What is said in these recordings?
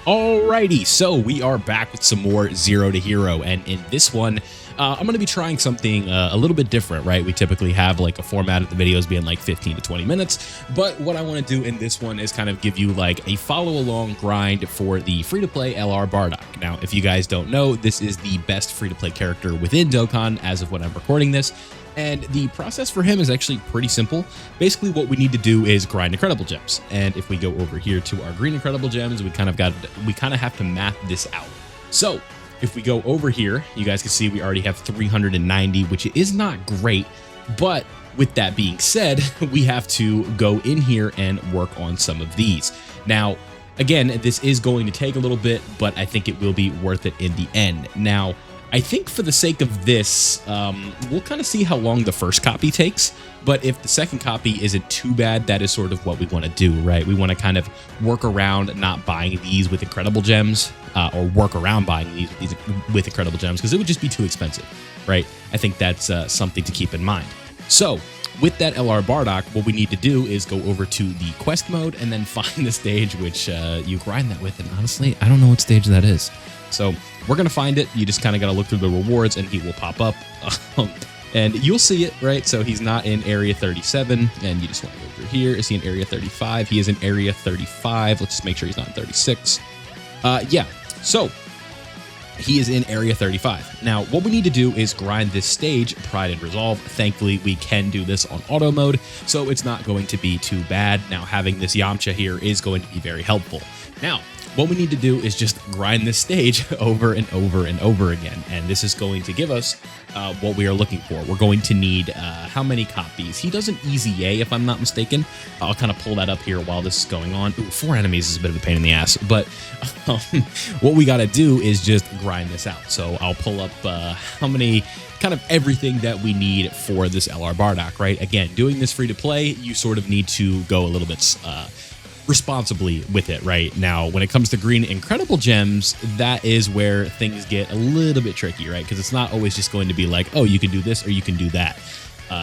Alrighty, so we are back with some more Zero to Hero, and in this one, I'm going to be trying something a little bit different, right? We typically have like a format of the videos being like 15 to 20 minutes, but what I want to do in this one is kind of give you like a follow-along grind for the free-to-play LR Bardock. Now, if you guys don't know, this is the best free-to-play character within Dokkan as of when I'm recording this. And the process for him is actually pretty simple. Basically, what we need to do is grind incredible gems. And if we go over here to our green incredible gems, we kind of have to map this out. So if we go over here, you guys can see we already have 390, which is not great. But with that being said, we have to go in here and work on some of these. Now, again, this is going to take a little bit, but I think it will be worth it in the end. Now, I think for the sake of this, we'll kind of see how long the first copy takes, but if the second copy isn't too bad, that is sort of what we want to do, right? We want to kind of work around not buying these with incredible gems, or work around buying these with incredible gems, because it would just be too expensive, right? I think that's something to keep in mind. So with that LR Bardock, what we need to do is go over to the quest mode and then find the stage which you grind that with, and honestly, I don't know what stage that is. So we're going to find it. You just kind of got to look through the rewards and he will pop up. And you'll see it, right? So he's not in area 37, and you just want to go through here. Is he in area 35? He is in area 35. Let's just make sure he's not in 36. Yeah, so he is in area 35. Now, what we need to do is grind this stage, Pride and Resolve. Thankfully, we can do this on auto mode, so it's not going to be too bad. Now, having this Yamcha here is going to be very helpful. Now, what we need to do is just grind this stage over and over and over again, and this is going to give us what we are looking for. We're going to need how many copies? He does an easy A, if I'm not mistaken. I'll kind of pull that up here while this is going on. Ooh, 4 enemies is a bit of a pain in the ass, but what we got to do is just grind this out. So I'll pull up how many, kind of everything that we need for this LR Bardock, right? Again, doing this free to play, you sort of need to go a little bit responsibly with it. Right now, when it comes to green incredible gems, that is where things get a little bit tricky, right? Because it's not always just going to be like, oh, you can do this or you can do that.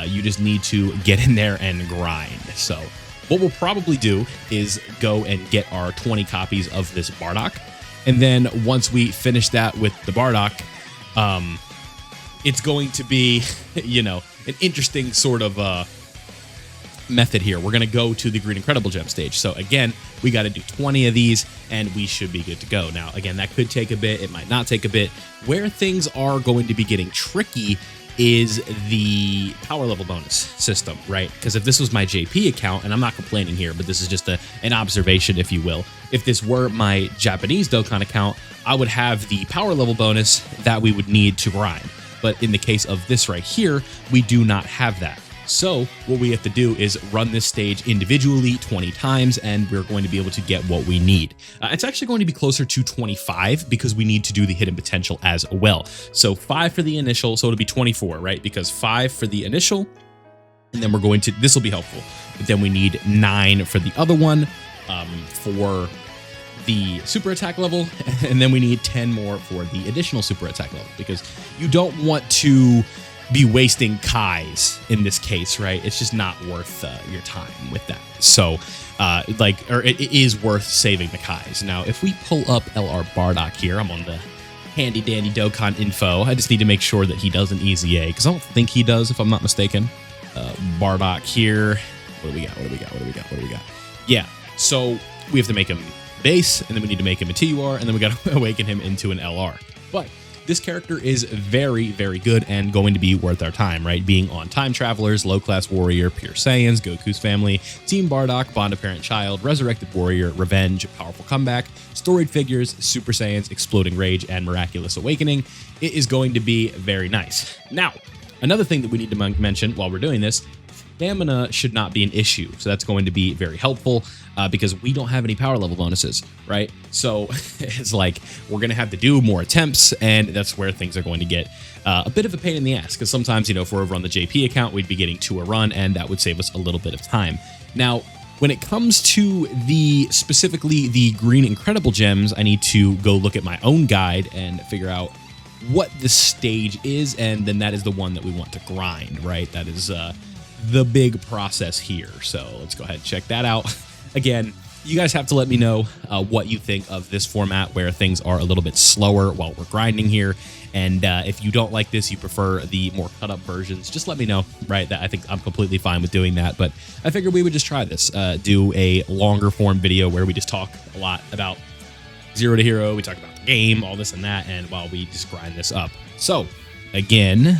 You just need to get in there and grind. So what we'll probably do is go and get our 20 copies of this Bardock, and then once we finish that with the Bardock, it's going to be you know, an interesting sort of method here. We're going to go to the green incredible gem stage. So again, we got to do 20 of these and we should be good to go. Now, again, that could take a bit. It might not take a bit. Where things are going to be getting tricky is the power level bonus system, right? Because if this was my JP account, and I'm not complaining here, but this is just an observation, if you will. If this were my Japanese Dokkan account, I would have the power level bonus that we would need to grind. But in the case of this right here, we do not have that. So what we have to do is run this stage individually 20 times, and we're going to be able to get what we need. It's actually going to be closer to 25 because we need to do the hidden potential as well. So 5 for the initial, so it'll be 24, right? Because 5 for the initial, and then we're going to, this will be helpful, but then we need 9 for the other one, for the super attack level, and then we need 10 more for the additional super attack level, because you don't want to be wasting Kais in this case, right? It's just not worth your time with that. So it is worth saving the Kais. Now, if we pull up LR Bardock here, I'm on the handy dandy Dokkan info. I just need to make sure that he does an easy A, because I don't think he does, if I'm not mistaken. Bardock here. What do we got? Yeah, so we have to make him base, and then we need to make him a TUR, and then we got to awaken him into an LR. But this character is very, very good and going to be worth our time, right? Being on Time Travelers, Low Class Warrior, Pure Saiyans, Goku's Family, Team Bardock, Bond of Parent Child, Resurrected Warrior, Revenge, Powerful Comeback, Storied Figures, Super Saiyans, Exploding Rage, and Miraculous Awakening. It is going to be very nice. Now, another thing that we need to mention while we're doing this, stamina should not be an issue. So that's going to be very helpful because we don't have any power level bonuses, right? So it's like we're going to have to do more attempts, and that's where things are going to get a bit of a pain in the ass, because sometimes, you know, if we're over on the JP account, we'd be getting 2 a run, and that would save us a little bit of time. Now, when it comes to specifically the green incredible gems, I need to go look at my own guide and figure out what the stage is, and then that is the one that we want to grind, right? That is the big process here. So let's go ahead and check that out. Again, You guys have to let me know what you think of this format where things are a little bit slower while we're grinding here. And if you don't like this, you prefer the more cut up versions, just let me know, right? That I think I'm completely fine with doing that. But I figured we would just try this, do a longer form video where we just talk a lot about Zero to Hero. We talk about the game, all this and that, and while we just grind this up. So again,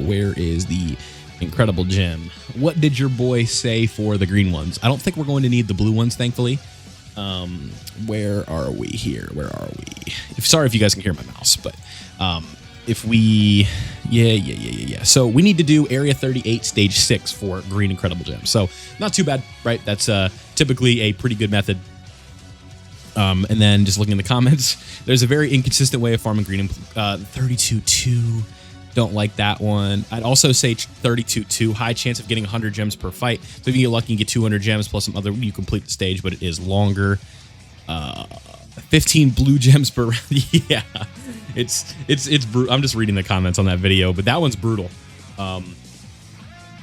where is the incredible gem? What did your boy say for the green ones? I don't think we're going to need the blue ones, thankfully. Where are we here? Where are we? Sorry if you guys can hear my mouse, but if we, yeah. So we need to do area 38, stage 6 for green incredible gems. So not too bad, right? That's typically a pretty good method. And then just looking in the comments, there's a very inconsistent way of farming green. 32-2. Don't like that one. I'd also say 32-2, high chance of getting 100 gems per fight. So if you get lucky and get 200 gems plus some other, you complete the stage, but it is longer. 15 blue gems per round. Yeah, it's brutal. I'm just reading the comments on that video, but that one's brutal.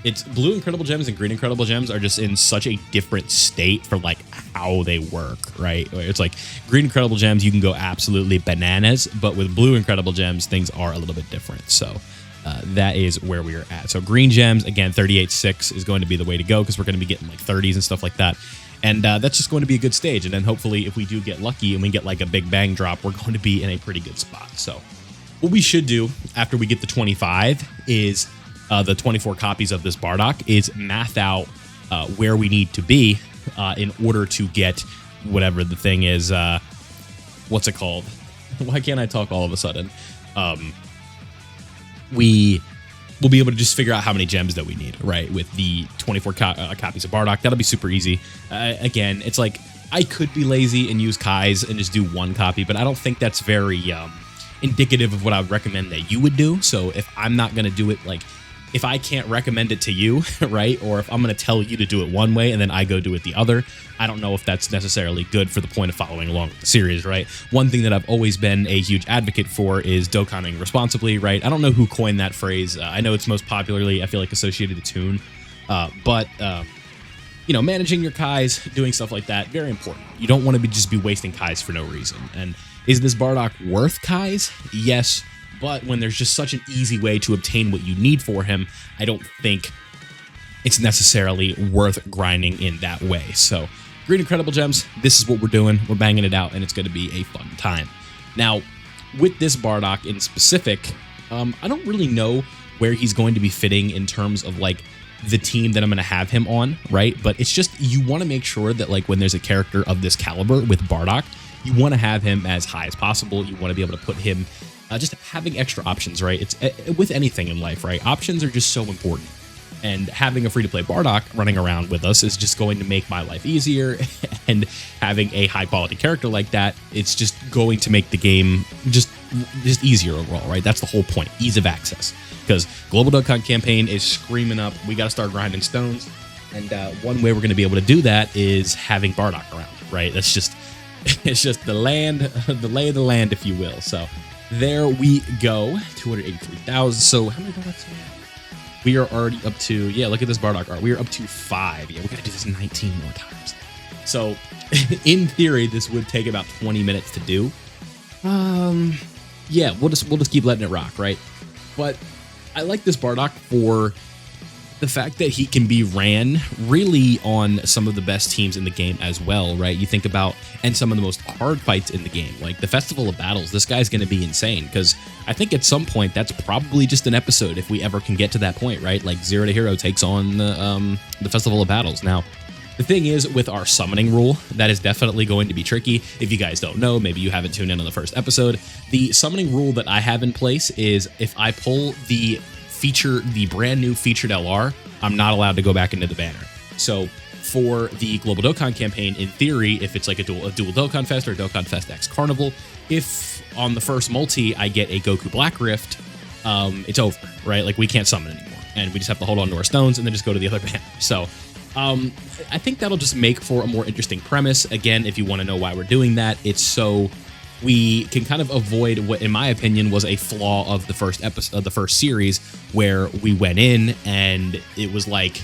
It's blue incredible gems and green incredible gems are just in such a different state for like how they work, right? It's like green incredible gems, you can go absolutely bananas, but with blue incredible gems, things are a little bit different. So that is where we are at. So green gems, again, 38-6 is going to be the way to go because we're going to be getting like 30s and stuff like that. And that's just going to be a good stage. And then hopefully if we do get lucky and we get like a big bang drop, we're going to be in a pretty good spot. So what we should do after we get the 25 is the 24 copies of this Bardock is math out where we need to be in order to get whatever the thing is. What's it called? Why can't I talk all of a sudden? We will be able to just figure out how many gems that we need, right? With the 24 copies of Bardock. That'll be super easy. Again, it's like I could be lazy and use Kai's and just do one copy, but I don't think that's very indicative of what I would recommend that you would do. So if I'm not going to do it, like if I can't recommend it to you, right? Or if I'm going to tell you to do it one way and then I go do it the other, I don't know if that's necessarily good for the point of following along with the series, right? One thing that I've always been a huge advocate for is Dokkaning responsibly, right? I don't know who coined that phrase. I know it's most popularly, I feel like, associated to Toon. But you know, managing your Kais, doing stuff like that, very important. You don't want to just be wasting Kais for no reason. And is this Bardock worth Kais? Yes. But when there's just such an easy way to obtain what you need for him, I don't think it's necessarily worth grinding in that way. So green incredible gems, this is what we're doing. We're banging it out and it's going to be a fun time. Now, with this Bardock in specific, I don't really know where he's going to be fitting in terms of like the team that I'm going to have him on, right? But it's just, you want to make sure that like when there's a character of this caliber with Bardock, you want to have him as high as possible. You want to be able to put him just having extra options, right? It's with anything in life, right? Options are just so important. And having a free-to-play Bardock running around with us is just going to make my life easier. And having a high-quality character like that, it's just going to make the game just easier overall, right? That's the whole point, ease of access. Because Global Dokkan campaign is screaming up, we got to start grinding stones. And one way we're going to be able to do that is having Bardock around, right? That's just, it's just the land, the lay of the land, if you will. So there we go, 283,000. So how many Bardocks do we have? We are already up to, yeah, look at this Bardock art. We are up to 5. Yeah, we got to do this 19 more times. So in theory, this would take about 20 minutes to do. Yeah, we'll just keep letting it rock, right? But I like this Bardock for the fact that he can be ran really on some of the best teams in the game as well, right? You think about, and some of the most hard fights in the game, like the Festival of Battles, this guy's going to be insane because I think at some point that's probably just an episode if we ever can get to that point, right? Like Zero to Hero takes on the Festival of Battles. Now, the thing is, with our summoning rule, that is definitely going to be tricky. If you guys don't know, maybe you haven't tuned in on the first episode, the summoning rule that I have in place is if I pull the brand new featured LR, I'm not allowed to go back into the banner. So for the Global Dokkan campaign, in theory, if it's like a dual Dokkan Fest or Dokkan Fest X Carnival, if on the first multi I get a Goku Black Rift, it's over, right? Like we can't summon anymore, and we just have to hold on to our stones and then just go to the other banner. So I think that'll just make for a more interesting premise. Again, if you want to know why we're doing that, it's so we can kind of avoid what, in my opinion, was a flaw of the first episode of the first series, where we went in and it was like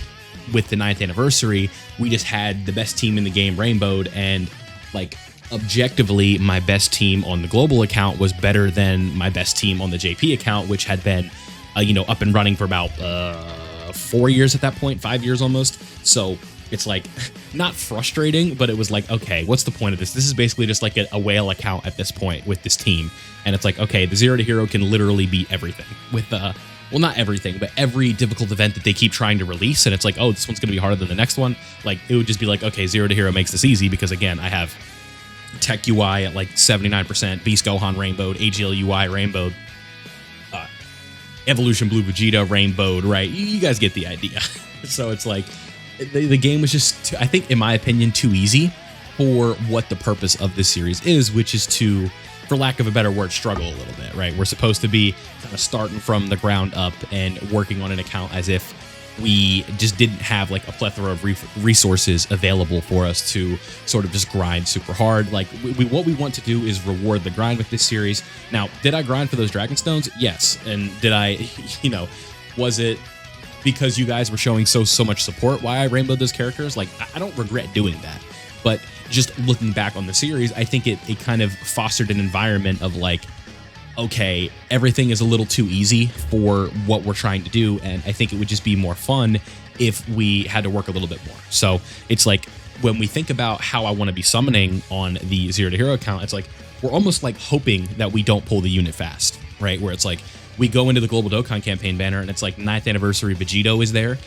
with the 9th anniversary, we just had the best team in the game rainbowed, and like objectively, my best team on the global account was better than my best team on the JP account, which had been, up and running for about 4 years at that point, 5 years almost. So it's like not frustrating, but it was like, okay, what's the point of this? This is basically just like a whale account at this point with this team. And it's like, okay, the 0 to Hero can literally beat everything with well, not everything, but every difficult event that they keep trying to release. And it's like, oh, this one's going to be harder than the next one. Like, it would just be like, okay, 0 to Hero makes this easy because, again, I have Tech UI at like 79%, Beast Gohan rainbowed, AGL UI rainbowed, Evolution Blue Vegeta rainbowed, right? You guys get the idea. So it's like, the game was just, I think, in my opinion, too easy for what the purpose of this series is, which is to, for lack of a better word, struggle a little bit, right? We're supposed to be kind of starting from the ground up and working on an account as if we just didn't have like a plethora of resources available for us to sort of just grind super hard. Like, what we want to do is reward the grind with this series. Now, did I grind for those Dragon Stones? Yes. And did I, was it because you guys were showing so much support why I rainbowed those characters? Like, I don't regret doing that. But just looking back on the series, I think it kind of fostered an environment of like, okay, everything is a little too easy for what we're trying to do, and I think it would just be more fun if we had to work a little bit more. So it's like, when we think about how I want to be summoning on the 0 to Hero account, it's like, we're almost like hoping that we don't pull the unit fast, right? Where it's like, we go into the Global Dokkan campaign banner, and it's like 9th anniversary Vegito is there.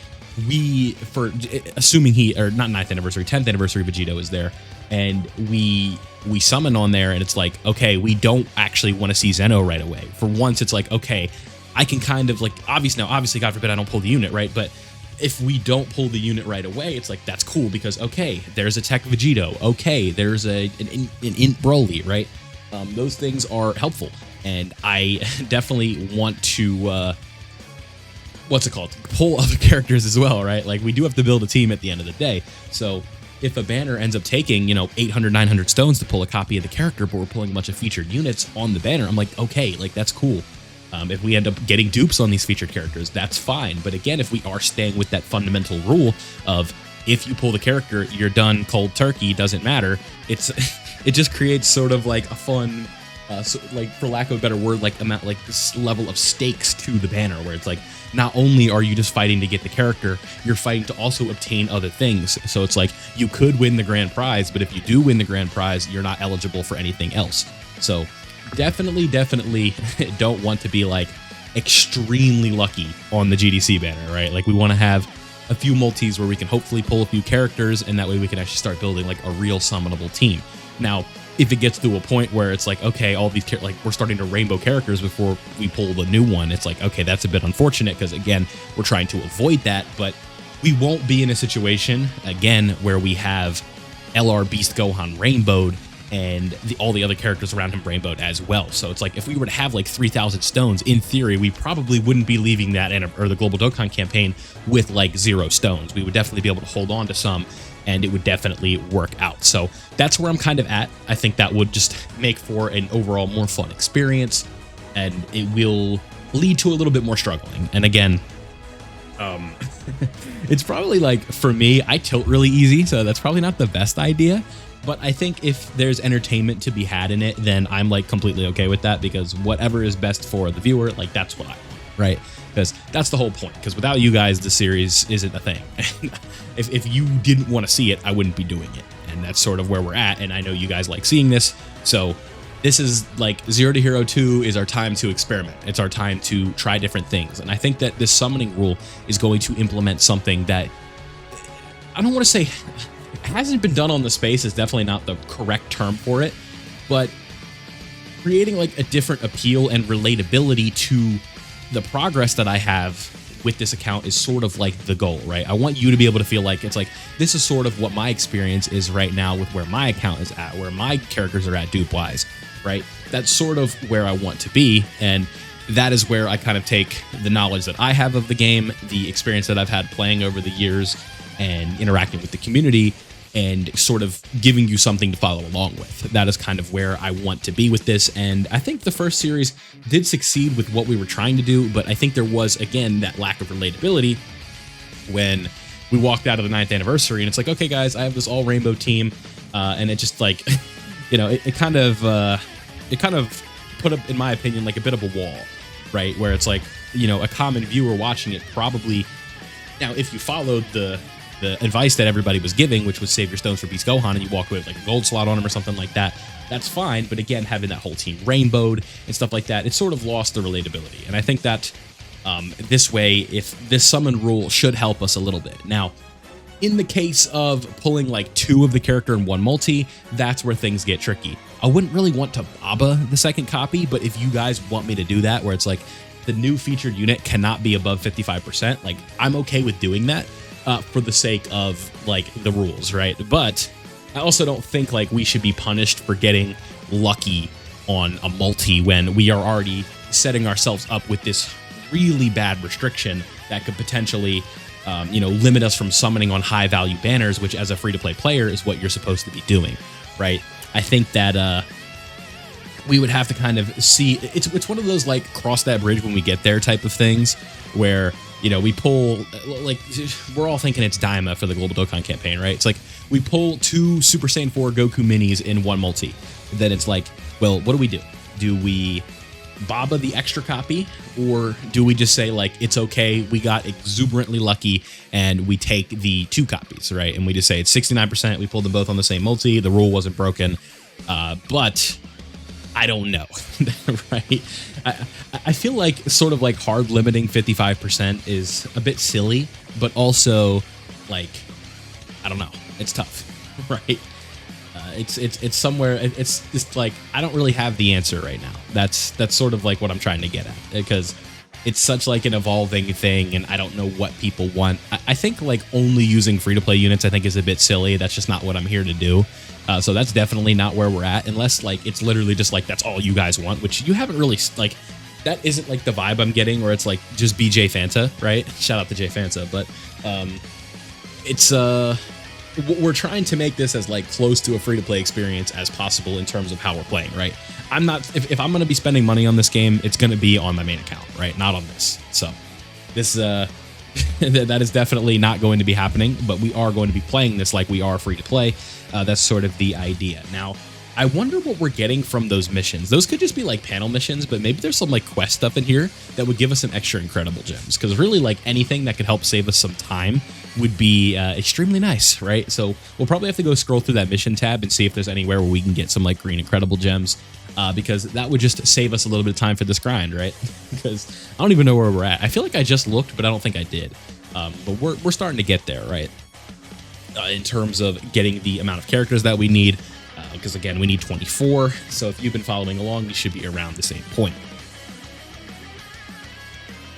Assuming not 9th anniversary, 10th anniversary Vegito is there, and we summon on there, and it's like, okay, we don't actually want to see Zeno right away. For once, it's like, okay, I can kind of like, obviously, God forbid I don't pull the unit, right? But if we don't pull the unit right away, it's like, that's cool, because, okay, there's a Tech Vegito, okay, there's an Int Broly, right? Those things are helpful, and I definitely want to, pull other characters as well, right? Like, we do have to build a team at the end of the day. So if a banner ends up taking, 800, 900 stones to pull a copy of the character, but we're pulling a bunch of featured units on the banner, I'm like, okay, like, that's cool. If we end up getting dupes on these featured characters, that's fine. But again, if we are staying with that fundamental rule of, if you pull the character, you're done cold turkey, doesn't matter, it just creates sort of like a fun, like, for lack of a better word, like this level of stakes to the banner, where it's like, not only are you just fighting to get the character, you're fighting to also obtain other things. So it's like, you could win the grand prize, but if you do win the grand prize, you're not eligible for anything else. So definitely don't want to be like extremely lucky on the GDC banner, right? Like, we want to have a few multis where we can hopefully pull a few characters, and that way we can actually start building like a real summonable team. Now, if it gets to a point where it's like, okay, all these like, we're starting to rainbow characters before we pull the new one, it's like, okay, that's a bit unfortunate, because again, we're trying to avoid that. But we won't be in a situation again where we have LR Beast Gohan rainbowed and all the other characters around him rainbowed as well. So it's like, if we were to have like 3,000 stones, in theory, we probably wouldn't be leaving that or the Global Dokkan campaign with like 0 stones. We would definitely be able to hold on to some, and it would definitely work out. So that's where I'm kind of at. I think that would just make for an overall more fun experience, and it will lead to a little bit more struggling. And again, it's probably like, for me, I tilt really easy, so that's probably not the best idea. But I think if there's entertainment to be had in it, then I'm like completely okay with that, because whatever is best for the viewer, like, that's what I want, right? Because that's the whole point. Because without you guys, the series isn't a thing. If you didn't want to see it, I wouldn't be doing it. And that's sort of where we're at. And I know you guys like seeing this. So this is like 0 to Hero 2 is our time to experiment. It's our time to try different things. And I think that this summoning rule is going to implement something that, I don't want to say hasn't been done on the space, is definitely not the correct term for it, but creating like a different appeal and relatability to the progress that I have with this account is sort of like the goal, right? I want you to be able to feel like it's like, this is sort of what my experience is right now with where my account is at, where my characters are at dupe wise, right? That's sort of where I want to be. And that is where I kind of take the knowledge that I have of the game, the experience that I've had playing over the years and interacting with the community, and sort of giving you something to follow along with. That is kind of where I want to be with this. And I think the first series did succeed with what we were trying to do, but I think there was, again, that lack of relatability when we walked out of the 9th anniversary and it's like, okay, guys, I have this all rainbow team. And it just like, you know, it kind of put up, in my opinion, like a bit of a wall, right? Where it's like, you know, a common viewer watching it probably, now, if you followed the advice that everybody was giving, which was save your stones for Beast Gohan, and you walk away with like a gold slot on him or something like that, that's fine. But again, having that whole team rainbowed and stuff like that, it sort of lost the relatability. And I think that this way, if this summon rule should help us a little bit. Now, in the case of pulling like 2 of the character in one multi, that's where things get tricky. I wouldn't really want to Baba the second copy, but if you guys want me to do that, where it's like the new featured unit cannot be above 55%, like I'm okay with doing that for the sake of like the rules, right? But I also don't think like we should be punished for getting lucky on a multi when we are already setting ourselves up with this really bad restriction that could potentially you know, limit us from summoning on high value banners, which as a free-to-play player is what you're supposed to be doing, right? I think that we would have to kind of see, it's one of those like cross that bridge when we get there type of things where, you know, we pull, like, we're all thinking it's Daima for the Global Dokkan campaign, right? It's like we pull 2 Super Saiyan 4 Goku minis in one multi. Then it's like, well, what do? Do we Baba the extra copy, or do we just say like it's okay, we got exuberantly lucky and we take the 2 copies, right? And we just say it's 69%, we pulled them both on the same multi, the rule wasn't broken, but I don't know. Right? I feel like sort of like hard limiting 55% is a bit silly, but also like, I don't know, it's tough. Right? It's somewhere, it's just like, I don't really have the answer right now. That's sort of like what I'm trying to get at, because it's such like an evolving thing and I don't know what people want. I think like only using free-to-play units I think is a bit silly. That's just not what I'm here to do. So that's definitely not where we're at, unless like it's literally just like that's all you guys want, which you haven't really, like, that isn't like the vibe I'm getting, where it's like just be J Fanta, right? Shout out to J Fanta, but it's we're trying to make this as like close to a free-to-play experience as possible in terms of how we're playing, right? I'm not, if I'm going to be spending money on this game, it's going to be on my main account, right? Not on this. So this that is definitely not going to be happening, but we are going to be playing this like we are free to play. That's sort of the idea. Now, I wonder what we're getting from those missions. Those could just be like panel missions, but maybe there's some like quest stuff in here that would give us some extra incredible gems, because really like anything that could help save us some time would be extremely nice, right? So we'll probably have to go scroll through that mission tab and see if there's anywhere where we can get some like green incredible gems, because that would just save us a little bit of time for this grind, right? Because I don't even know where we're at. I feel like I just looked, but I don't think I did. But we're starting to get there, right? In terms of getting the amount of characters that we need, because again, we need 24. So if you've been following along, you should be around the same point.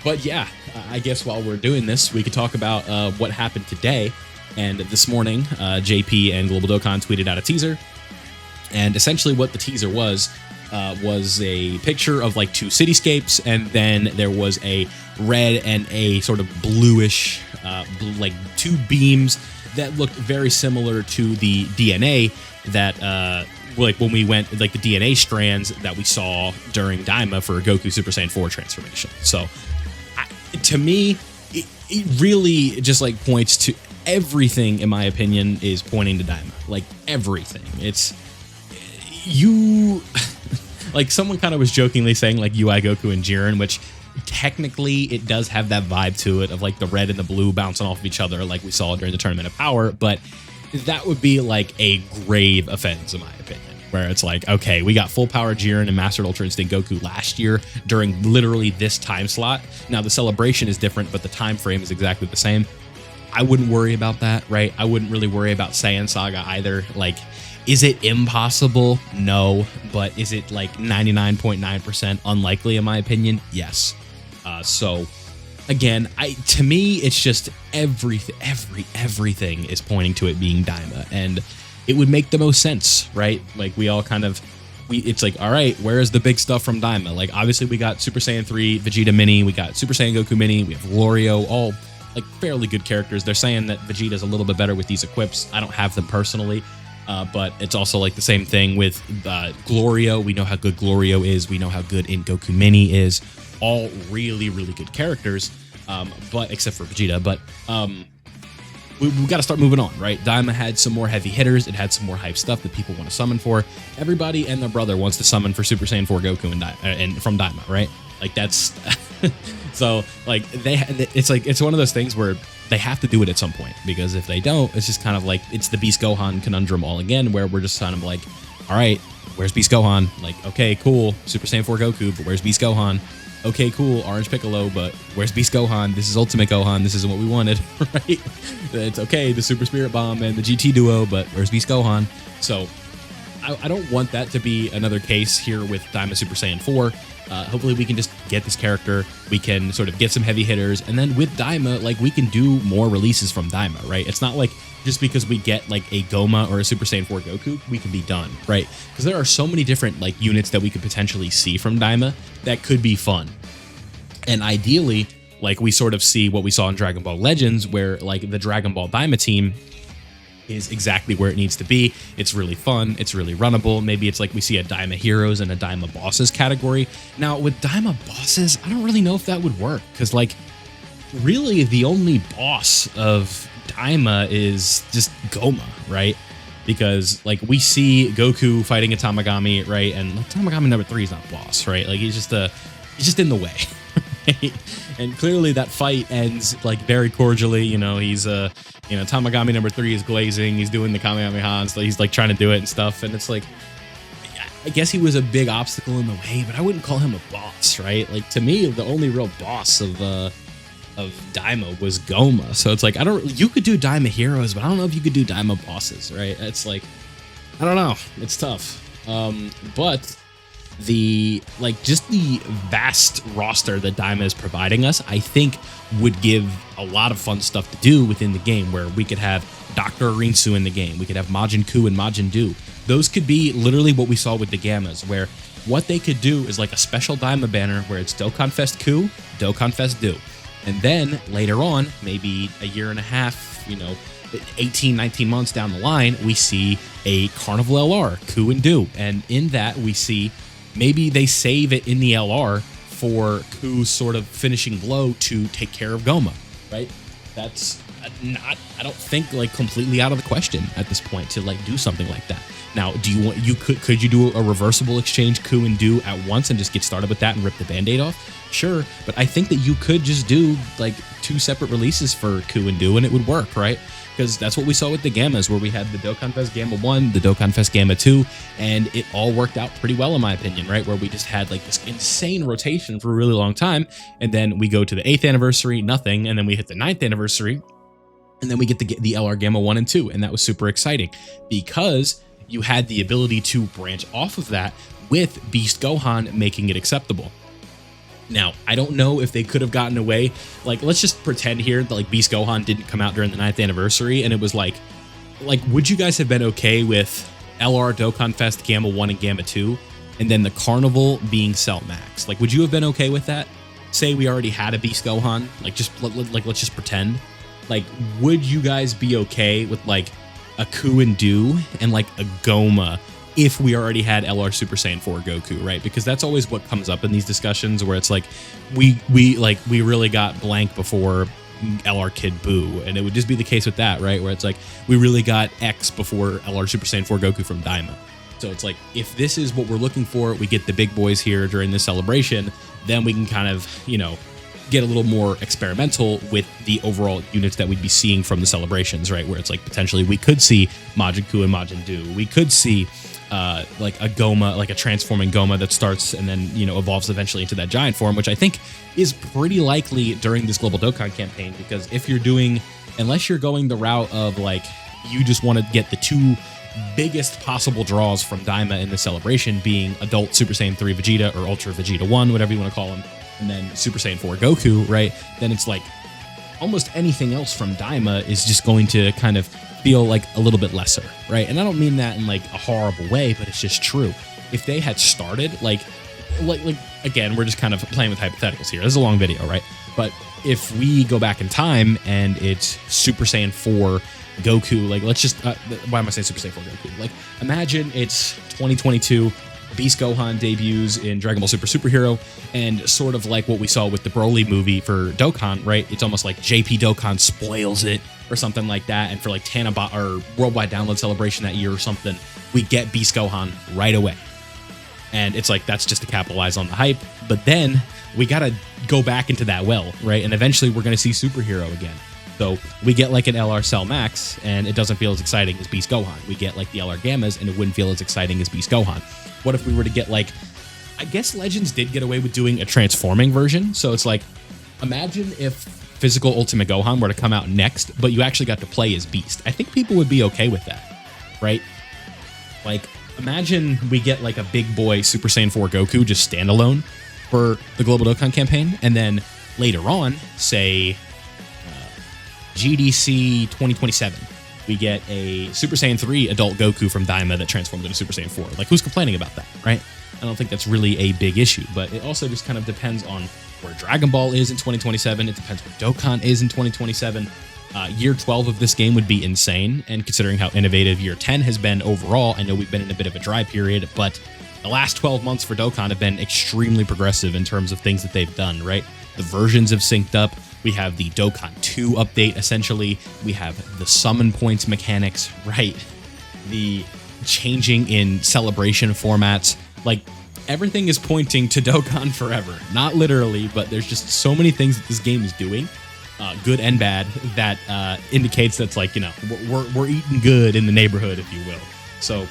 But yeah, I guess while we're doing this, we could talk about what happened today. And this morning, JP and Global Dokkan tweeted out a teaser. And essentially what the teaser was a picture of like 2 cityscapes, and then there was a red and a sort of bluish, like 2 beams that looked very similar to the DNA that, like when we went, like the DNA strands that we saw during Daima for Goku Super Saiyan 4 transformation. So to me, it really just like points to everything, in my opinion, is pointing to Daima. Like everything. It's you, like someone kind of was jokingly saying like UI Goku and Jiren, which technically it does have that vibe to it of like the red and the blue bouncing off of each other like we saw during the Tournament of Power, but that would be like a grave offense in my opinion, where it's like, okay, we got full power Jiren and Mastered Ultra Instinct Goku last year during literally this time slot. Now the celebration is different, but the time frame is exactly the same. I wouldn't worry about that, right? I wouldn't really worry about Saiyan Saga either. Like, is it impossible? No. But is it like 99.9% unlikely in my opinion? Yes. So again, to me, it's just everything is pointing to it being Daima, and it would make the most sense, right? Like we all kind of, it's like, all right, where is the big stuff from Daima? Like obviously we got Super Saiyan 3 Vegeta Mini, we got Super Saiyan Goku Mini, we have Glorio, all like fairly good characters. They're saying that Vegeta's a little bit better with these equips. I don't have them personally, but it's also like the same thing with Glorio. We know how good Glorio is. We know how good In Goku Mini is. All really, really good characters, but except for Vegeta. But we got to start moving on, right? Daima had some more heavy hitters. It had some more hype stuff that people want to summon for. Everybody and their brother wants to summon for Super Saiyan 4 Goku and from Daima, right? Like that's so like it's one of those things where they have to do it at some point, because if they don't, it's just kind of like it's the Beast Gohan conundrum all again, where we're just kind of like, all right, where's Beast Gohan? Like, okay, cool, Super Saiyan 4 Goku, but where's Beast Gohan? Okay, cool, Orange Piccolo, but where's Beast Gohan? This is Ultimate Gohan. This isn't what we wanted, right? It's okay, the Super Spirit Bomb and the GT Duo, but where's Beast Gohan? So I don't want that to be another case here with Daima Super Saiyan 4. Hopefully we can just get this character, we can sort of get some heavy hitters, and then with Daima, like, we can do more releases from Daima, right? It's not like just because we get like a Goma or a Super Saiyan 4 Goku, we can be done, right? Because there are so many different like units that we could potentially see from Daima that could be fun. And ideally, like, we sort of see what we saw in Dragon Ball Legends, where like the Dragon Ball Daima team is exactly where it needs to be. It's really fun. It's really runnable. Maybe it's like we see a Daima Heroes and a Daima Bosses category. Now, with Daima Bosses, I don't really know if that would work, because like really the only boss of Daima is just Goma, right? Because like we see Goku fighting a Tamagami, right? And like, Tamagami number 3 is not a boss, right? Like he's just in the way. Right? And clearly that fight ends like very cordially. You know, he's Tamagami number 3 is glazing, he's doing the Kamehameha, and so he's like trying to do it and stuff, and it's like, I guess he was a big obstacle in the way, but I wouldn't call him a boss, right? Like, to me, the only real boss of Daima was Goma. So it's like, you could do Daima Heroes, but I don't know if you could do Daima Bosses, right? It's like, I don't know, it's tough. But just the vast roster that Daima is providing us, I think would give a lot of fun stuff to do within the game, where we could have Dr. Rinsu in the game, we could have Majin Ku and Majin Du. Those could be literally what we saw with the Gammas, where what they could do is like a special Daima banner where it's Dokkan Fest Ku, Dokkan Fest Du. And then later on, maybe a year and a half, 18, 19 months down the line, we see a Carnival LR, Ku and Du. And in that, we see maybe they save it in the LR for Ku's sort of finishing blow to take care of Goma, right? That's not, I don't think, like, completely out of the question at this point to like do something like that. Now, could you do a reversible exchange Ku and Du at once and just get started with that and rip the Band-Aid off? Sure, but I think that you could just do like 2 separate releases for Ku and Du and it would work, right? Because that's what we saw with the Gammas, where we had the Dokkan Fest Gamma 1, the Dokkan Fest Gamma 2, and it all worked out pretty well in my opinion, right? Where we just had like this insane rotation for a really long time, and then we go to the 8th anniversary, nothing, and then we hit the 9th anniversary, and then we get the LR Gamma 1 and 2, and that was super exciting because you had the ability to branch off of that with Beast Gohan making it acceptable. Now, I don't know if they could have gotten away. Like, let's just pretend here that like Beast Gohan didn't come out during the 9th anniversary, and it was like, would you guys have been okay with LR Dokkan Fest Gamma 1 and Gamma 2, and then the Carnival being Cell Max? Like, would you have been okay with that? Say we already had a Beast Gohan, let's just pretend. Like, would you guys be okay with like a Ku and Du and like a Goma if we already had LR Super Saiyan 4 Goku, right? Because that's always what comes up in these discussions, where it's like we really got blank before LR Kid Buu, and it would just be the case with that, right? Where it's like we really got X before LR Super Saiyan 4 Goku from Daima. So it's like, if this is what we're looking for, we get the big boys here during this celebration, then we can kind of, get a little more experimental with the overall units that we'd be seeing from the celebrations, right? Where it's like potentially we could see Majin Ku and Majin Du. We could see like a Goma, like a transforming Goma that starts and then, evolves eventually into that giant form, which I think is pretty likely during this Global Dokkan campaign, because if you're unless you're going the route of like, you just want to get the 2 biggest possible draws from Daima in the celebration being Adult Super Saiyan 3 Vegeta or Ultra Vegeta 1, whatever you want to call him, and then Super Saiyan 4 Goku, right? Then it's like almost anything else from Daima is just going to kind of feel like a little bit lesser, right? And I don't mean that in like a horrible way, but it's just true. If they had started like again, we're just kind of playing with hypotheticals here. This is a long video, right? But if we go back in time and it's Super Saiyan 4 Goku, like, let's just why am I saying Super Saiyan 4 Goku? Like, imagine it's 2022, Beast Gohan debuts in Dragon Ball Super Superhero, and sort of like what we saw with the Broly movie for Dokkan, right? It's almost like JP Dokkan spoils it, or something like that, and for like Tanabot or Worldwide Download Celebration that year or something, we get Beast Gohan right away. And it's like, that's just to capitalize on the hype. But then we got to go back into that well, right? And eventually we're going to see Superhero again. So we get like an LR Cell Max, and it doesn't feel as exciting as Beast Gohan. We get like the LR Gammas, and it wouldn't feel as exciting as Beast Gohan. What if we were to get like, I guess Legends did get away with doing a transforming version. So it's like, imagine if Physical Ultimate Gohan were to come out next, but you actually got to play as Beast. I think people would be okay with that, right? Like, imagine we get like a big boy Super Saiyan 4 Goku just standalone for the Global Dokkan campaign, and then later on, say GDC 2027, we get a Super Saiyan 3 adult Goku from Daima that transformed into Super Saiyan 4. Like, who's complaining about that, right? I don't think that's really a big issue, but it also just kind of depends on where Dragon Ball is in 2027. It depends where Dokkan is in 2027. Year 12 of this game would be insane, and considering how innovative year 10 has been overall, I know we've been in a bit of a dry period, but the last 12 months for Dokkan have been extremely progressive in terms of things that they've done, right? The versions have synced up. We have the Dokkan 2 update, essentially. We have the summon points mechanics, right? The changing in celebration formats. Like, everything is pointing to Dokkan forever. Not literally, but there's just so many things that this game is doing, good and bad, that indicates that's like, you know, we're eating good in the neighborhood, if you will. So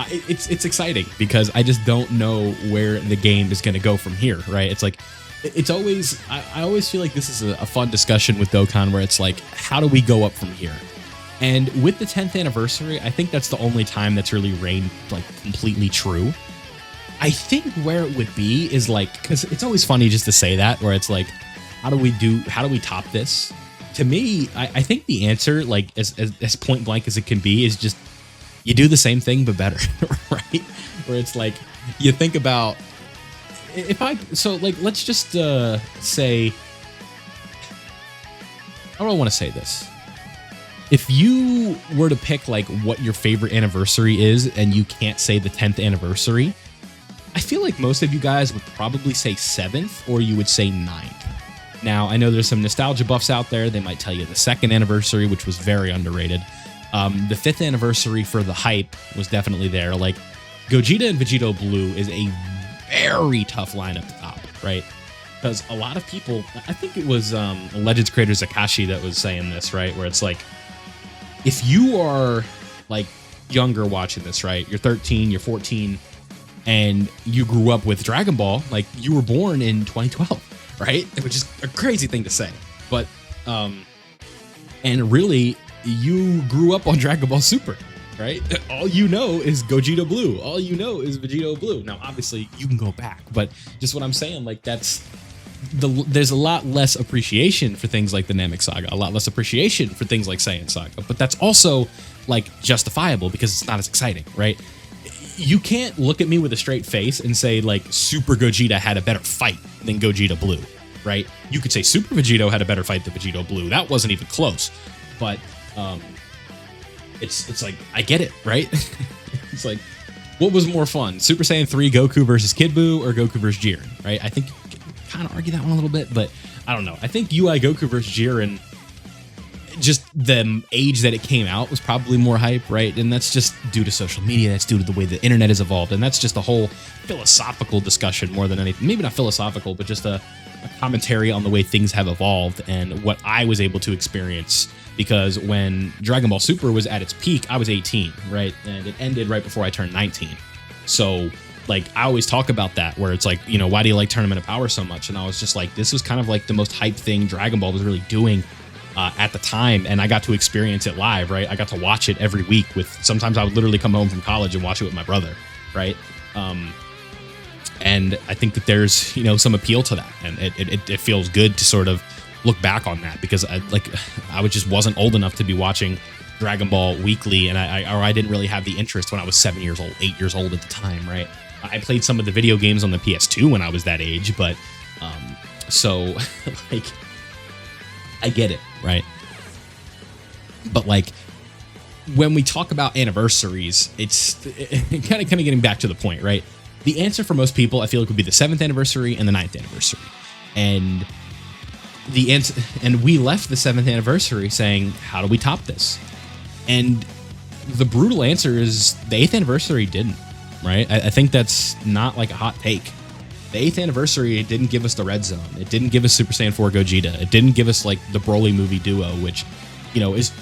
it's exciting because I just don't know where the game is going to go from here, right? It's like, it's always, I always feel like this is a fun discussion with Dokkan where it's like, how do we go up from here? And with the 10th anniversary, I think that's the only time that's really reigned like completely true. I think where it would be is like, because it's always funny just to say that, where it's like, how do we top this? To me, I think the answer, like as point blank as it can be, is just you do the same thing but better, right? Where it's like, you think about, let's just say, how do I want to say this? If you were to pick like what your favorite anniversary is and you can't say the 10th anniversary, I feel like most of you guys would probably say 7th, or you would say 9th. Now, I know there's some nostalgia buffs out there. They might tell you the 2nd anniversary, which was very underrated. The 5th anniversary for the hype was definitely there. Like, Gogeta and Vegito Blue is a very tough line up top, right? Because a lot of people, I think it was Legends creator Zakashi that was saying this, right? Where it's like, if you are like younger watching this, right? You're 13, you're 14, and you grew up with Dragon Ball, like you were born in 2012, right? Which is a crazy thing to say. But, and really, you grew up on Dragon Ball Super, right? All you know is Gogeta Blue. All you know is Vegito Blue. Now, obviously, you can go back, but just what I'm saying, like there's a lot less appreciation for things like the Namek Saga, a lot less appreciation for things like Saiyan Saga, but that's also like justifiable because it's not as exciting, right? You can't look at me with a straight face and say like Super Gogeta had a better fight than Gogeta Blue, right? You could say Super Vegito had a better fight than Vegito Blue. That wasn't even close, but it's like, I get it, right? It's like, what was more fun, Super Saiyan 3 Goku versus Kid Buu or Goku versus Jiren, right? I think kind of argue that one a little bit, but I don't know. I think UI Goku versus Jiren, just the age that it came out was probably more hype, right? And that's just due to social media. That's due to the way the internet has evolved. And that's just a whole philosophical discussion more than anything. Maybe not philosophical, but just a commentary on the way things have evolved and what I was able to experience. Because when Dragon Ball Super was at its peak, I was 18, right? And it ended right before I turned 19. So like, I always talk about that, where it's like, you know, why do you like Tournament of Power so much? And I was just like, this was kind of like the most hype thing Dragon Ball was really doing at the time, and I got to experience it live, right? I got to watch it every week sometimes I would literally come home from college and watch it with my brother, right? And I think that there's, you know, some appeal to that, and it feels good to sort of look back on that, because I just wasn't old enough to be watching Dragon Ball weekly, and I didn't really have the interest when I was 7 years old, 8 years old at the time, right? I played some of the video games on the PS2 when I was that age, but so like, I get it, right? But like, when we talk about anniversaries, it's kind of getting back to the point, right? The answer for most people, I feel like, would be the 7th anniversary and the 9th anniversary. And and we left the 7th anniversary saying, how do we top this? And the brutal answer is the 8th anniversary didn't, right? I think that's not like a hot take. The 8th anniversary, it didn't give us the Red Zone. It didn't give us Super Saiyan 4 Gogeta. It didn't give us like the Broly movie duo, which, you know, is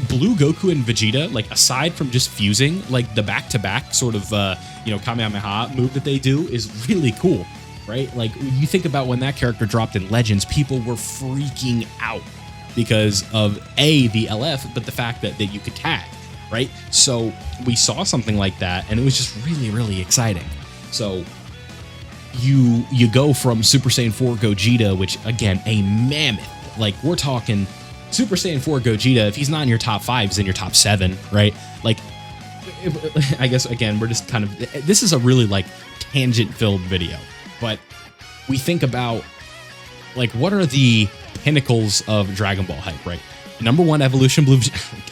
Blue Goku and Vegeta, like aside from just fusing, like the back-to-back sort of, you know, Kamehameha move that they do is really cool, right? Like you think about when that character dropped in Legends, people were freaking out because of the LF, but the fact that you could tag, right? So we saw something like that, and it was just really, really exciting. So you go from Super Saiyan 4 Gogeta, which again, a mammoth, like we're talking Super Saiyan 4 Gogeta, if he's not in your top 5, he's in your top 7, right? Like, I guess, again, we're just kind of, this is a really like tangent-filled video, but we think about like, what are the pinnacles of Dragon Ball hype, right? Number 1, Evolution Blue.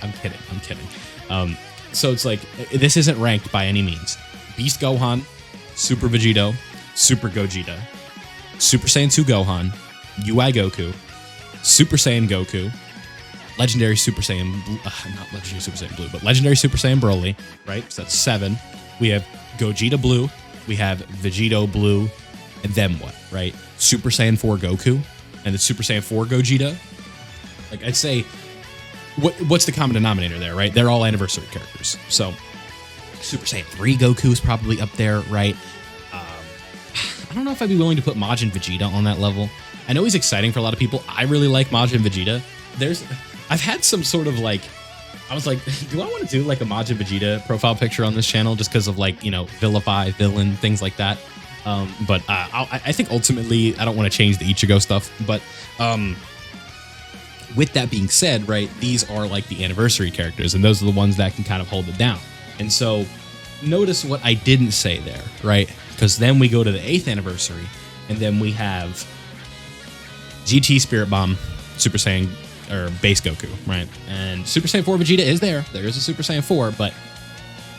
I'm kidding. So it's like, this isn't ranked by any means. Beast Gohan, Super Vegito, Super Gogeta, Super Saiyan 2 Gohan, UI Goku, Super Saiyan Goku, Legendary Super Saiyan Blue, not Legendary Super Saiyan Blue, but Legendary Super Saiyan Broly, right? So that's 7. We have Gogeta Blue, we have Vegito Blue, and then what, right? Super Saiyan 4 Goku, and the Super Saiyan 4 Gogeta. Like, I'd say, what's the common denominator there, right? They're all anniversary characters. So Super Saiyan 3 Goku is probably up there, right? I don't know if I'd be willing to put Majin Vegeta on that level. I know he's exciting for a lot of people. I really like Majin Vegeta. I've had some sort of like, I was like, do I want to do like a Majin Vegeta profile picture on this channel just because of like, you know, vilify, villain, things like that. But I think ultimately I don't want to change the Ichigo stuff. But with that being said, right, these are like the anniversary characters, and those are the ones that can kind of hold it down. And so notice what I didn't say there, right? Because then we go to the 8th anniversary, and then we have GT Spirit Bomb, Super Saiyan, or Base Goku, right? And Super Saiyan 4 Vegeta is there. There is a Super Saiyan 4, but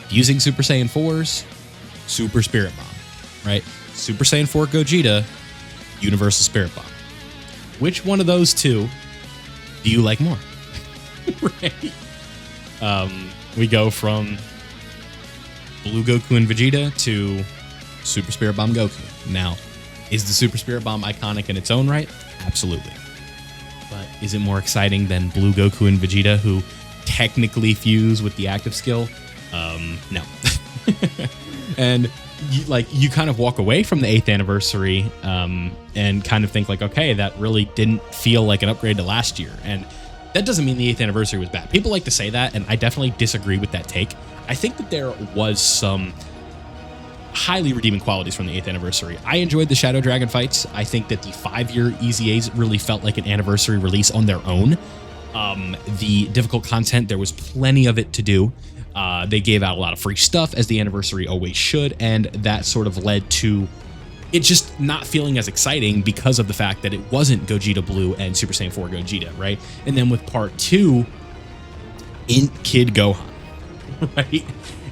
using Super Saiyan 4's Super Spirit Bomb, right? Super Saiyan 4 Gogeta, Universal Spirit Bomb. Which one of those two do you like more? Right? We go from Blue Goku and Vegeta to Super Spirit Bomb Goku. Now, is the Super Spirit Bomb iconic in its own right? Absolutely. But is it more exciting than Blue Goku and Vegeta, who technically fuse with the active skill? No. And you kind of walk away from the 8th anniversary and kind of think like, okay, that really didn't feel like an upgrade to last year. And that doesn't mean the 8th anniversary was bad. People like to say that, and I definitely disagree with that take. I think that there was some highly redeeming qualities from the 8th anniversary. I enjoyed the Shadow Dragon fights. I think that the 5-year EZAs really felt like an anniversary release on their own. The difficult content, there was plenty of it to do. They gave out a lot of free stuff, as the anniversary always should, and that sort of led to it just not feeling as exciting because of the fact that it wasn't Gogeta Blue and Super Saiyan 4 Gogeta, right? And then with part 2, in Kid Gohan, right?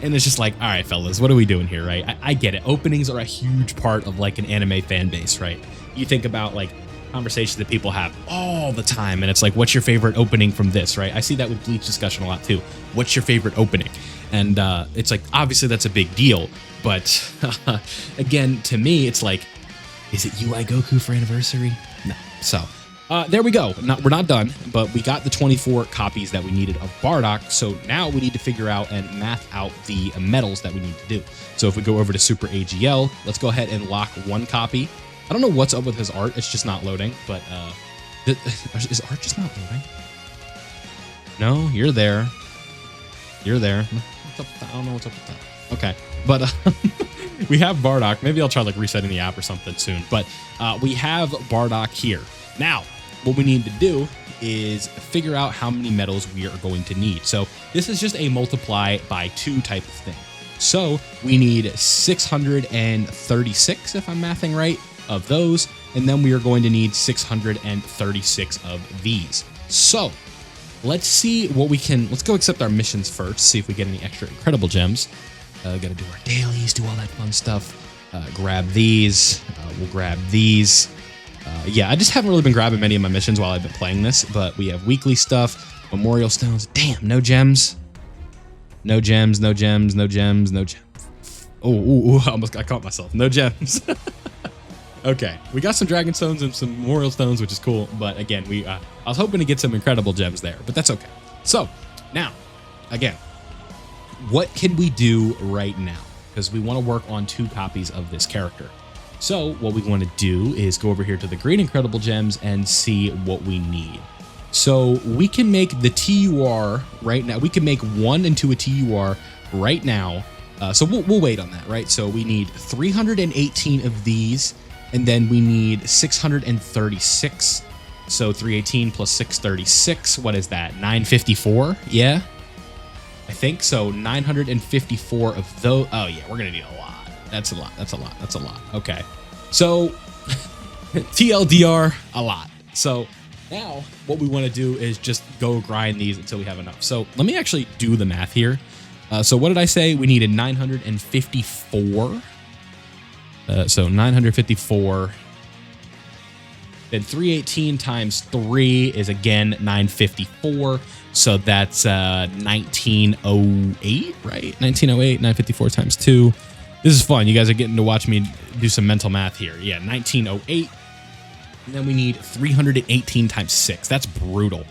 And it's just like, all right, fellas, what are we doing here, right? I get it. Openings are a huge part of like an anime fan base, right? You think about like conversations that people have all the time, and it's like, what's your favorite opening from this, right? I see that with Bleach discussion a lot too. What's your favorite opening? And it's like, obviously that's a big deal, but again, to me, it's like, is it UI Goku for anniversary? No. So there we go. We're not done, but we got the 24 copies that we needed of Bardock. So now we need to figure out and math out the medals that we need to do. So if we go over to Super AGL, let's go ahead and lock 1 copy. I don't know what's up with his art. It's just not loading, but is art just not loading? No, you're there. You're there. What's up with that? I don't know what's up with that. Okay, but we have Bardock. Maybe I'll try like resetting the app or something soon, but we have Bardock here. Now, what we need to do is figure out how many medals we are going to need. So this is just a multiply by 2 type of thing. So we need 636, if I'm mathing right, of those, and then we are going to need 636 of these. So let's see what we can. Let's go accept our missions first, see if we get any extra incredible gems. Gotta do our dailies, do all that fun stuff. Grab these. We'll grab these. yeah, I just haven't really been grabbing many of my missions while I've been playing this, but we have weekly stuff, memorial stones. Damn, no gems. No gems, no gems, no gems, no gems. Oh, I caught myself. No gems. Okay, we got some dragon stones and some memorial stones, which is cool. But again, I was hoping to get some incredible gems there, but that's okay. So now, again, what can we do right now? Because we want to work on 2 copies of this character. So what we want to do is go over here to the Great Incredible Gems and see what we need. So we can make the TUR right now. We can make 1 into a TUR right now. So we'll wait on that, right? So we need 318 of these, and then we need 636. So 318 plus 636. What is that? 954? Yeah, I think so. 954 of those. Oh yeah, we're gonna need a lot. That's a lot. That's a lot. That's a lot. Okay. So TLDR, a lot. So now what we want to do is just go grind these until we have enough. So let me actually do the math here. So what did I say? We needed 954. So 954. Then 318 times 3 is again 954. So that's 1908, right? 1908, 954 times 2. This is fun. You guys are getting to watch me do some mental math here. Yeah, 1908. And then we need 318 times 6. That's brutal.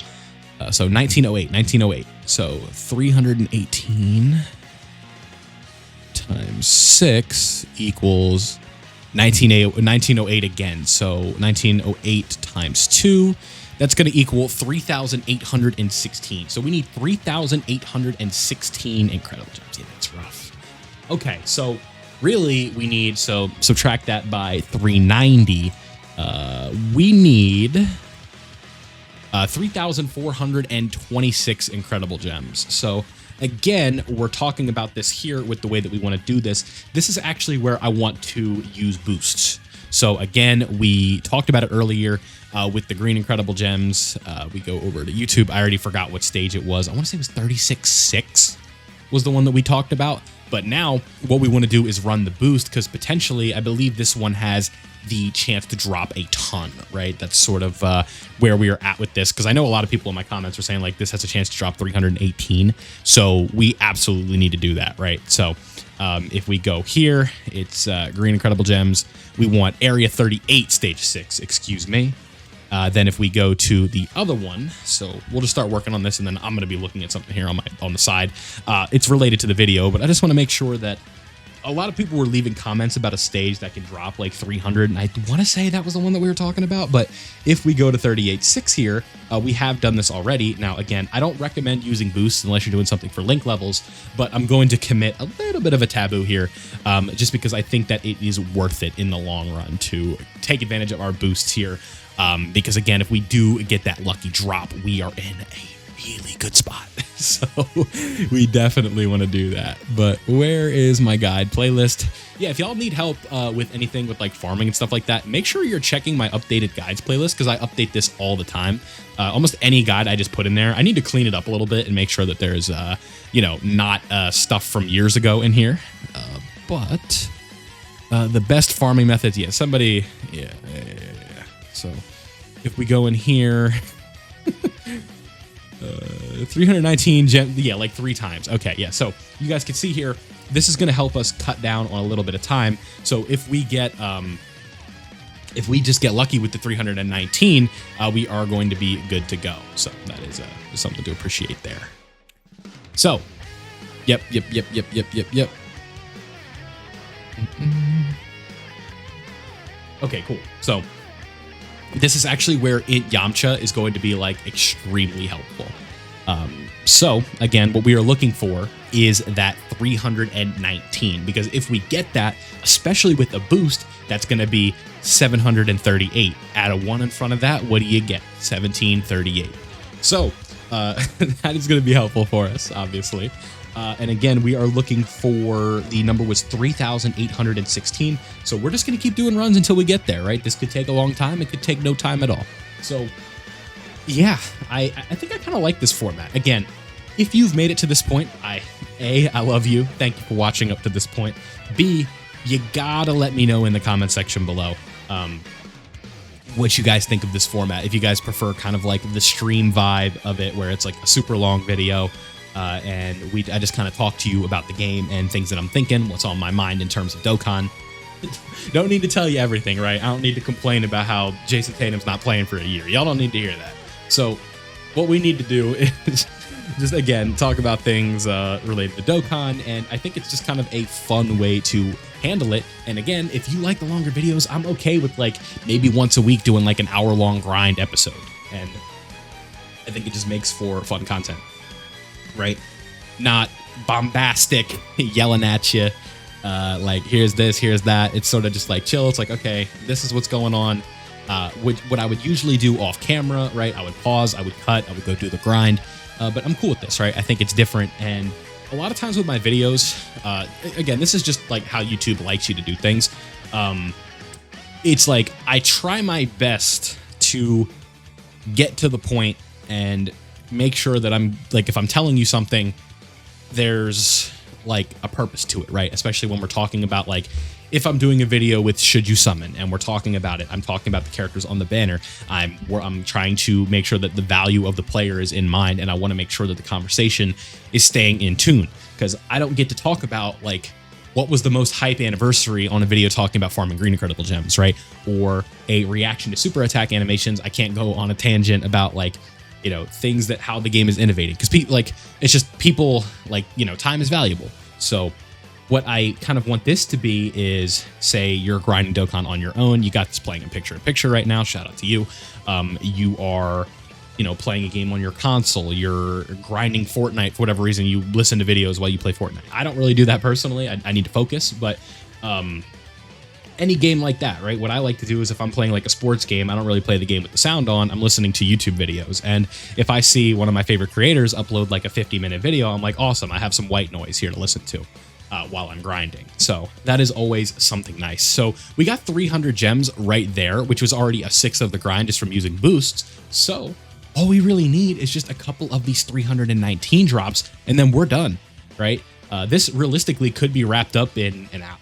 So 1908. So 318 times 6 equals 1908 again. So 1908 times 2. That's going to equal 3,816. So we need 3,816 incredible gems. Yeah, that's rough. Okay, so really we need, so subtract that by 390. We need 3,426 incredible gems. So again, we're talking about this here with the way that we want to do this. This is actually where I want to use boosts. So again, we talked about it earlier with the green incredible gems. We go over to YouTube. I already forgot what stage it was. I want to say it was 36.6 was the one that we talked about. But now what we want to do is run the boost, because potentially I believe this one has the chance to drop a ton, right? That's sort of where we are at with this, because I know a lot of people in my comments were saying like this has a chance to drop 318. So we absolutely need to do that, right? So if we go here, it's green incredible gems. We want area 38 stage 6, excuse me. Then if we go to the other one, so we'll just start working on this, and then I'm going to be looking at something here on the side. It's related to the video, but I just want to make sure that a lot of people were leaving comments about a stage that can drop like 300, and I want to say that was the one that we were talking about. But if we go to 38.6 here, we have done this already. Now, again, I don't recommend using boosts unless you're doing something for link levels, but I'm going to commit a little bit of a taboo here, just because I think that it is worth it in the long run to take advantage of our boosts here. Because again, if we do get that lucky drop, we are in a really good spot. So we definitely want to do that. But where is my guide playlist? Yeah, if y'all need help with anything with like farming and stuff like that, make sure you're checking my updated guides playlist, because I update this all the time. Almost any guide I just put in there. I need to clean it up a little bit and make sure that there's you know, not stuff from years ago in here. But the best farming methods, yeah, somebody, yeah. So if we go in here, 319 gem, yeah, like 3 times. Okay, yeah. So you guys can see here, this is going to help us cut down on a little bit of time. So if we get, if we just get lucky with the 319, we are going to be good to go. So that is something to appreciate there. So, yep. Okay, cool. So this is actually where Yamcha is going to be like extremely helpful. So again, what we are looking for is that 319, because if we get that, especially with a boost, that's going to be 738. Add a 1 in front of that, what do you get? 1738. So that is going to be helpful for us, obviously. And again, we are looking for, the number was 3,816. So we're just going to keep doing runs until we get there, right? This could take a long time. It could take no time at all. So yeah, I think I kind of like this format. Again, if you've made it to this point, I love you. Thank you for watching up to this point. B, you gotta let me know in the comment section below what you guys think of this format. If you guys prefer kind of like the stream vibe of it, where it's like a super long video, and I just kind of talk to you about the game and things that I'm thinking, what's on my mind in terms of Dokkan. Don't need to tell you everything, right? I don't need to complain about how Jason Tatum's not playing for a year. Y'all don't need to hear that. So what we need to do is just, again, talk about things related to Dokkan, and I think it's just kind of a fun way to handle it. And again, if you like the longer videos, I'm okay with like maybe once a week doing like an hour-long grind episode, and I think it just makes for fun content, right? Not bombastic, yelling at you, like here's this, here's that. It's sort of just like chill. It's like, okay, this is what's going on. What I would usually do off camera, right? I would pause, I would cut, I would go do the grind. But I'm cool with this, right? I think it's different. And a lot of times with my videos, again, this is just like how YouTube likes you to do things. It's like I try my best to get to the point and make sure that I'm like, if I'm telling you something, there's like a purpose to it, right? Especially when we're talking about like, if I'm doing a video with Should You Summon and we're talking about it, I'm talking about the characters on the banner. I'm trying to make sure that the value of the player is in mind, and I want to make sure that the conversation is staying in tune, because I don't get to talk about like what was the most hype anniversary on a video talking about farming green and critical gems, right? Or a reaction to super attack animations. I can't go on a tangent about like, you know, things that how the game is innovating, because people like, it's just people like, you know, time is valuable. So what I kind of want this to be is, say you're grinding Dokkan on your own. You got this playing in picture-in-picture right now. Shout out to you. You are, you know, playing a game on your console. You're grinding Fortnite for whatever reason. You listen to videos while you play Fortnite. I don't really do that personally. I need to focus, but any game like that, right? What I like to do is if I'm playing like a sports game, I don't really play the game with the sound on. I'm listening to YouTube videos. And if I see one of my favorite creators upload like a 50-minute video, I'm like, awesome, I have some white noise here to listen to while I'm grinding. So that is always something nice. So we got 300 gems right there, which was already a sixth of the grind just from using boosts. So all we really need is just a couple of these 319 drops, and then we're done, right? This realistically could be wrapped up in an hour,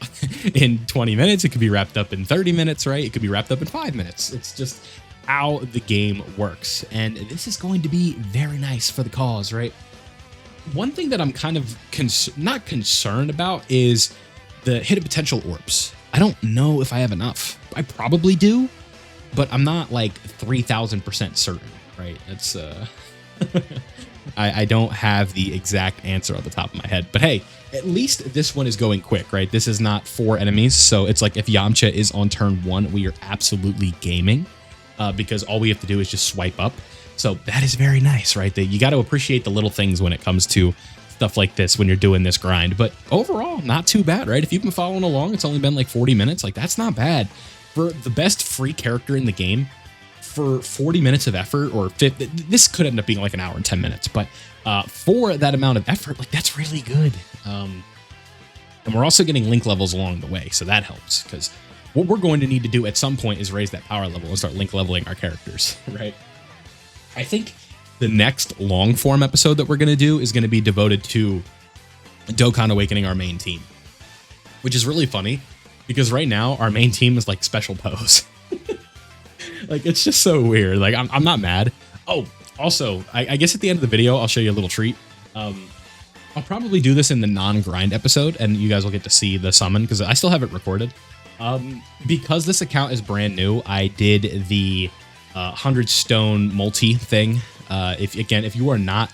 in 20 minutes. It could be wrapped up in 30 minutes, right? It could be wrapped up in 5 minutes. It's just how the game works. And this is going to be very nice for the cause, right? One thing that I'm kind of not concerned about is the hidden potential orbs. I don't know if I have enough. I probably do, but I'm not like 3,000% certain, right? It's I don't have the exact answer on the top of my head, but hey, at least this one is going quick, right? This is not 4 enemies, so it's like if Yamcha is on turn 1, we are absolutely gaming, because all we have to do is just swipe up. So that is very nice, right? You got to appreciate the little things when it comes to stuff like this when you're doing this grind. But overall, not too bad, right? If you've been following along, it's only been like 40 minutes. Like, that's not bad. For the best free character in the game, for 40 minutes of effort, or 50, this could end up being like an hour and 10 minutes, but for that amount of effort, like, that's really good. And we're also getting link levels along the way, so that helps, because what we're going to need to do at some point is raise that power level and start link leveling our characters, right? I think the next long form episode that we're going to do is going to be devoted to Dokkan Awakening our main team, which is really funny because right now our main team is like special pose. Like, it's just so weird. Like, I'm not mad. Oh, also, I guess at the end of the video, I'll show you a little treat. I'll probably do this in the non-grind episode, and you guys will get to see the summon because I still have it recorded. Because this account is brand new, I did the 100 stone multi thing. If you are not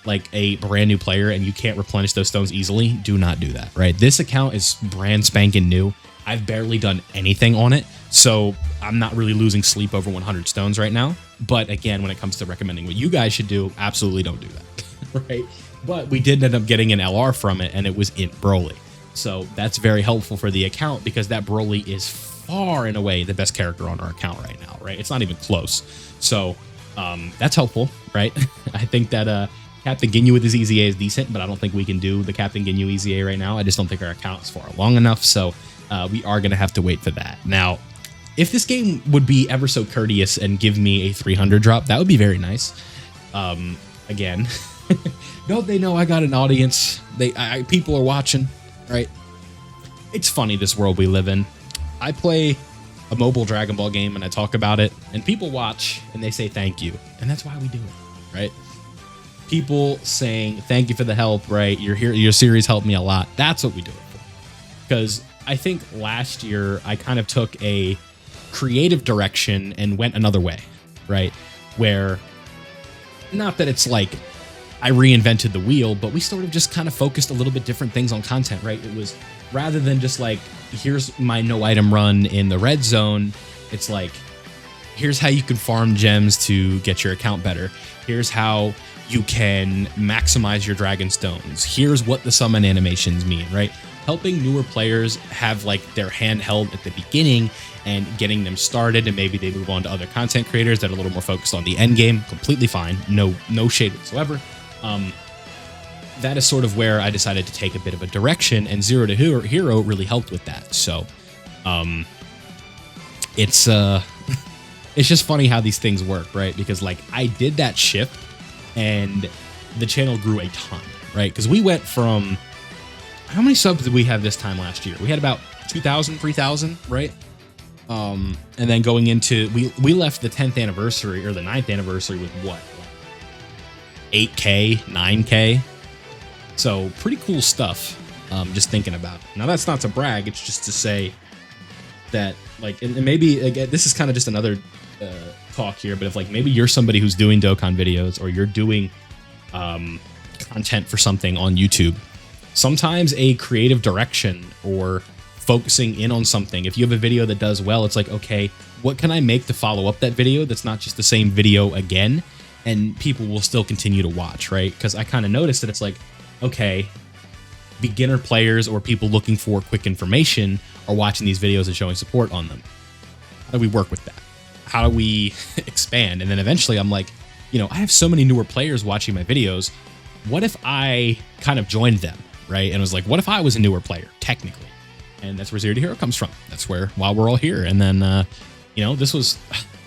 like a brand new player and you can't replenish those stones easily, do not do that, right? This account is brand spanking new. I've barely done anything on it, so I'm not really losing sleep over 100 stones right now. But again, when it comes to recommending what you guys should do, absolutely don't do that, right? But we did end up getting an LR from it, and it was in Broly. So that's very helpful for the account because that Broly is far and away the best character on our account right now, right? It's not even close. So that's helpful, right? I think that Captain Ginyu with his EZA is decent, but I don't think we can do the Captain Ginyu EZA right now. I just don't think our account is far long enough, so we are going to have to wait for that. Now, if this game would be ever so courteous and give me a 300 drop, that would be very nice. Again, don't they know I got an audience? People are watching, right? It's funny, this world we live in. I play a mobile Dragon Ball game and I talk about it and people watch and they say thank you. And that's why we do it, right? People saying thank you for the help, right? You're here, your series helped me a lot. That's what we do it for. Because I think last year I kind of took a creative direction and went another way, right? Where, not that it's like I reinvented the wheel, but we sort of just kind of focused a little bit different things on content, right? It was rather than just like, here's my no item run in the red zone. It's like, here's how you can farm gems to get your account better. Here's how you can maximize your dragon stones. Here's what the summon animations mean, right? Helping newer players have like their hand held at the beginning and getting them started, and maybe they move on to other content creators that are a little more focused on the end game. Completely fine. No shade whatsoever. That is sort of where I decided to take a bit of a direction, and Zero to Hero really helped with that. So it's just funny how these things work, right? Because like I did that shift and the channel grew a ton, right? Because we went from, how many subs did we have this time last year? We had about 2,000, 3,000, right? And then going into, we left the 10th anniversary or the 9th anniversary with what? 8K, 9K. So pretty cool stuff. Just thinking about it. Now that's not to brag. It's just to say that like, and maybe again, this is kind of just another talk here, but if like maybe you're somebody who's doing Dokkan videos or you're doing content for something on YouTube, sometimes a creative direction or focusing in on something, if you have a video that does well, it's like, okay, what can I make to follow up that video that's not just the same video again, and people will still continue to watch, right? Because I kind of noticed that it's like, okay, beginner players or people looking for quick information are watching these videos and showing support on them. How do we work with that? How do we expand? And then eventually I'm like, you know, I have so many newer players watching my videos. What if I kind of joined them, right? And was like, what if I was a newer player, technically? And that's where Zero to Hero comes from. That's where, while we're all here. And then, you know, this was,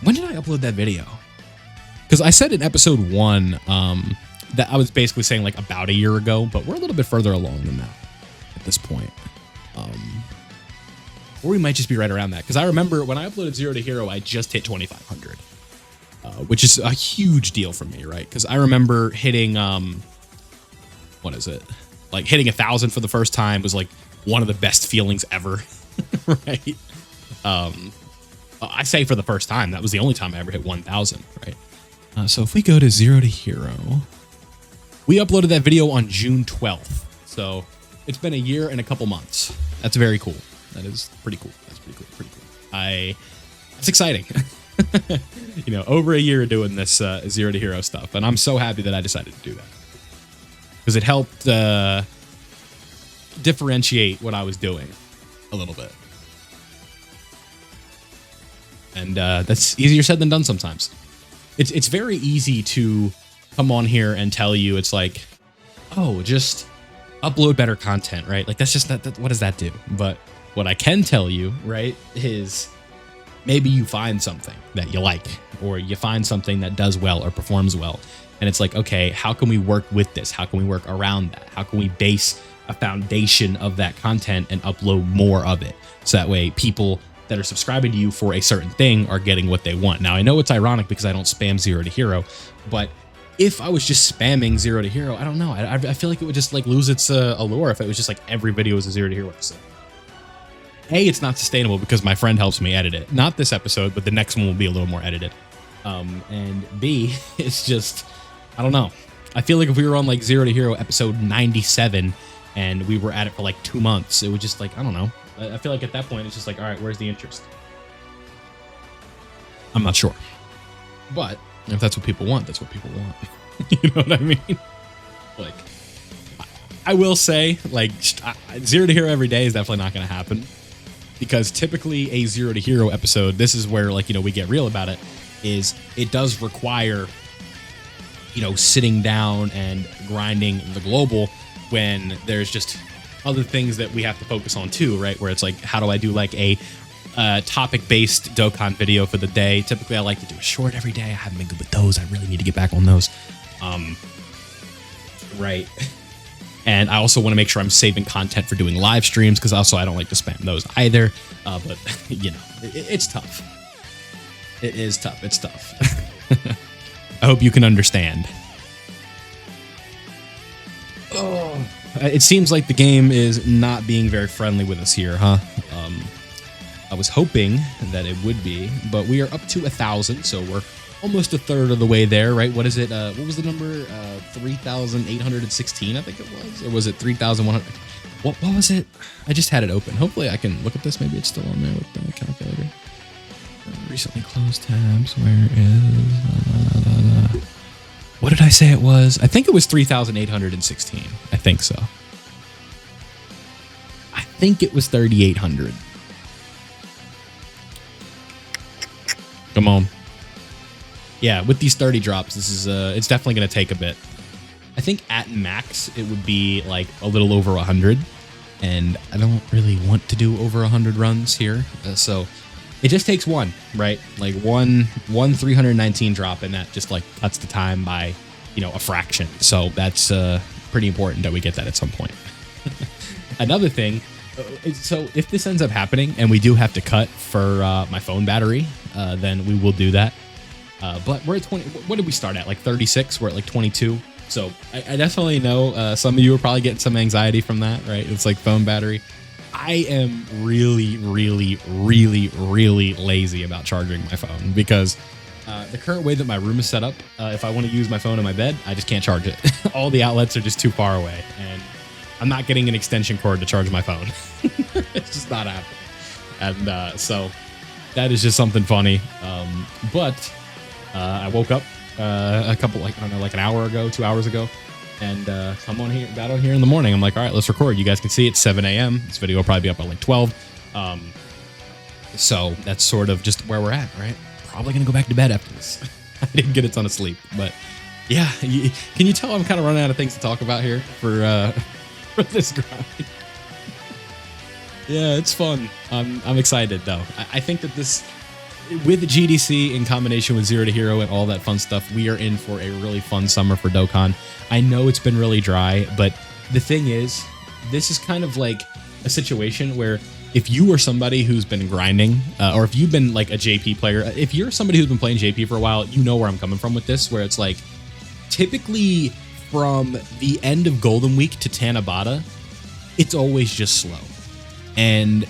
when did I upload that video? Because I said in episode 1 that I was basically saying like about a year ago, but we're a little bit further along than that at this point. Or we might just be right around that. Because I remember when I uploaded Zero to Hero, I just hit 2,500, which is a huge deal for me, right? Because I remember hitting, what is it? Like hitting 1,000 for the first time was like one of the best feelings ever, right? I say for the first time, that was the only time I ever hit 1,000, right? So if we go to Zero to Hero, we uploaded that video on June 12th. So it's been a year and a couple months. That's very cool. That is pretty cool. That's pretty cool. Pretty cool. It's exciting. You know, over a year doing this Zero to Hero stuff. And I'm so happy that I decided to do that. Because it helped differentiate what I was doing a little bit. And that's easier said than done sometimes. It's very easy to come on here and tell you, it's like, oh, just upload better content, right? Like that's just not, what does that do? But what I can tell you, right, is maybe you find something that you like, or you find something that does well or performs well. And it's like, okay, how can we work with this? How can we work around that? How can we base a foundation of that content and upload more of it? So that way people that are subscribing to you for a certain thing are getting what they want. Now, I know it's ironic because I don't spam Zero to Hero, but if I was just spamming Zero to Hero, I don't know. I feel like it would just like lose its allure if it was just like every video was a Zero to Hero episode. A, it's not sustainable because my friend helps me edit it. Not this episode, but the next one will be a little more edited. And B, it's just, I don't know. I feel like if we were on like Zero to Hero episode 97 and we were at it for like 2 months, it would just like, I don't know. I feel like at that point, it's just like, all right, where's the interest? I'm not sure. But if that's what people want, that's what people want. You know what I mean? Like, I will say, like, Zero to Hero every day is definitely not going to happen. Because typically a Zero to Hero episode, this is where, like, you know, we get real about it, is it does require, you know, sitting down and grinding the global when there's just other things that we have to focus on too, right? Where it's like, how do I do like a topic-based Dokkan video for the day? Typically, I like to do a short every day. I haven't been good with those. I really need to get back on those. Right. And I also want to make sure I'm saving content for doing live streams, because also I don't like to spam those either. But, you know, it's tough. It is tough. It's tough. I hope you can understand. Oh, it seems like the game is not being very friendly with us here, huh? I was hoping that it would be, but we are up to 1,000, so we're almost a third of the way there, right? What is it? What was the number? 3,816, I think it was, or was it 3,100? What was it? I just had it open. Hopefully, I can look at this. Maybe it's still on there with the calculator. Recently closed tabs. Where is? What did I say it was? I think it was 3,816. I think so. I think it was 3,800. Come on. Yeah, with these 30 drops, this is it's definitely going to take a bit. I think at max it would be like a little over 100, and I don't really want to do over 100 runs here. So it just takes one, right? Like one 319 drop, and that just like cuts the time by, you know, a fraction. So that's pretty important that we get that at some point. Another thing, so if this ends up happening and we do have to cut for my phone battery, then we will do that. But we're at 20. What did we start at? Like 36? We're at like 22. So I definitely know some of you are probably getting some anxiety from that, right? It's like phone battery. I am really, really, really, really lazy about charging my phone, because the current way that my room is set up, if I want to use my phone in my bed, I just can't charge it. All the outlets are just too far away, and I'm not getting an extension cord to charge my phone. It's just not happening. And so that is just something funny. But I woke up a couple, like, I don't know, like an hour ago, 2 hours ago, and got on here in the morning. I'm like, all right, let's record. You guys can see it's 7 a.m. This video will probably be up at like 12. So that's sort of just where we're at, right? Probably gonna go back to bed after this. I didn't get a ton of sleep, but yeah, can you tell I'm kind of running out of things to talk about here for this grind? Yeah, it's fun. I'm excited though. I think that this, with GDC in combination with Zero to Hero and all that fun stuff, we are in for a really fun summer for Dokkan. I know it's been really dry, but the thing is, this is kind of like a situation where if you are somebody who's been grinding, or if you've been like a JP player, if you're somebody who's been playing JP for a while, you know where I'm coming from with this, where it's like typically from the end of Golden Week to Tanabata, it's always just slow. And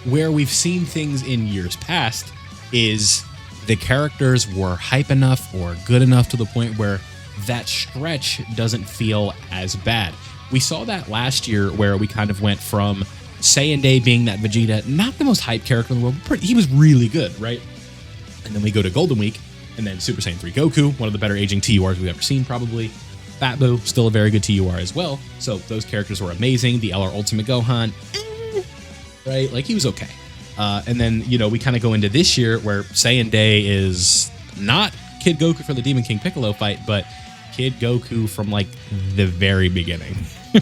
where we've seen things in years past is the characters were hype enough or good enough to the point where that stretch doesn't feel as bad. We saw that last year where we kind of went from Saiyan Day being that Vegeta, not the most hyped character in the world, but he was really good, right? And then we go to Golden Week, and then Super Saiyan 3 Goku, one of the better aging TURs we've ever seen, probably. Fat Boo, still a very good TUR as well. So those characters were amazing. The LR Ultimate Gohan, right? Like, he was okay. And then, you know, we kind of go into this year where Saiyan Day is not Kid Goku from the Demon King Piccolo fight, but Kid Goku from, like, the very beginning,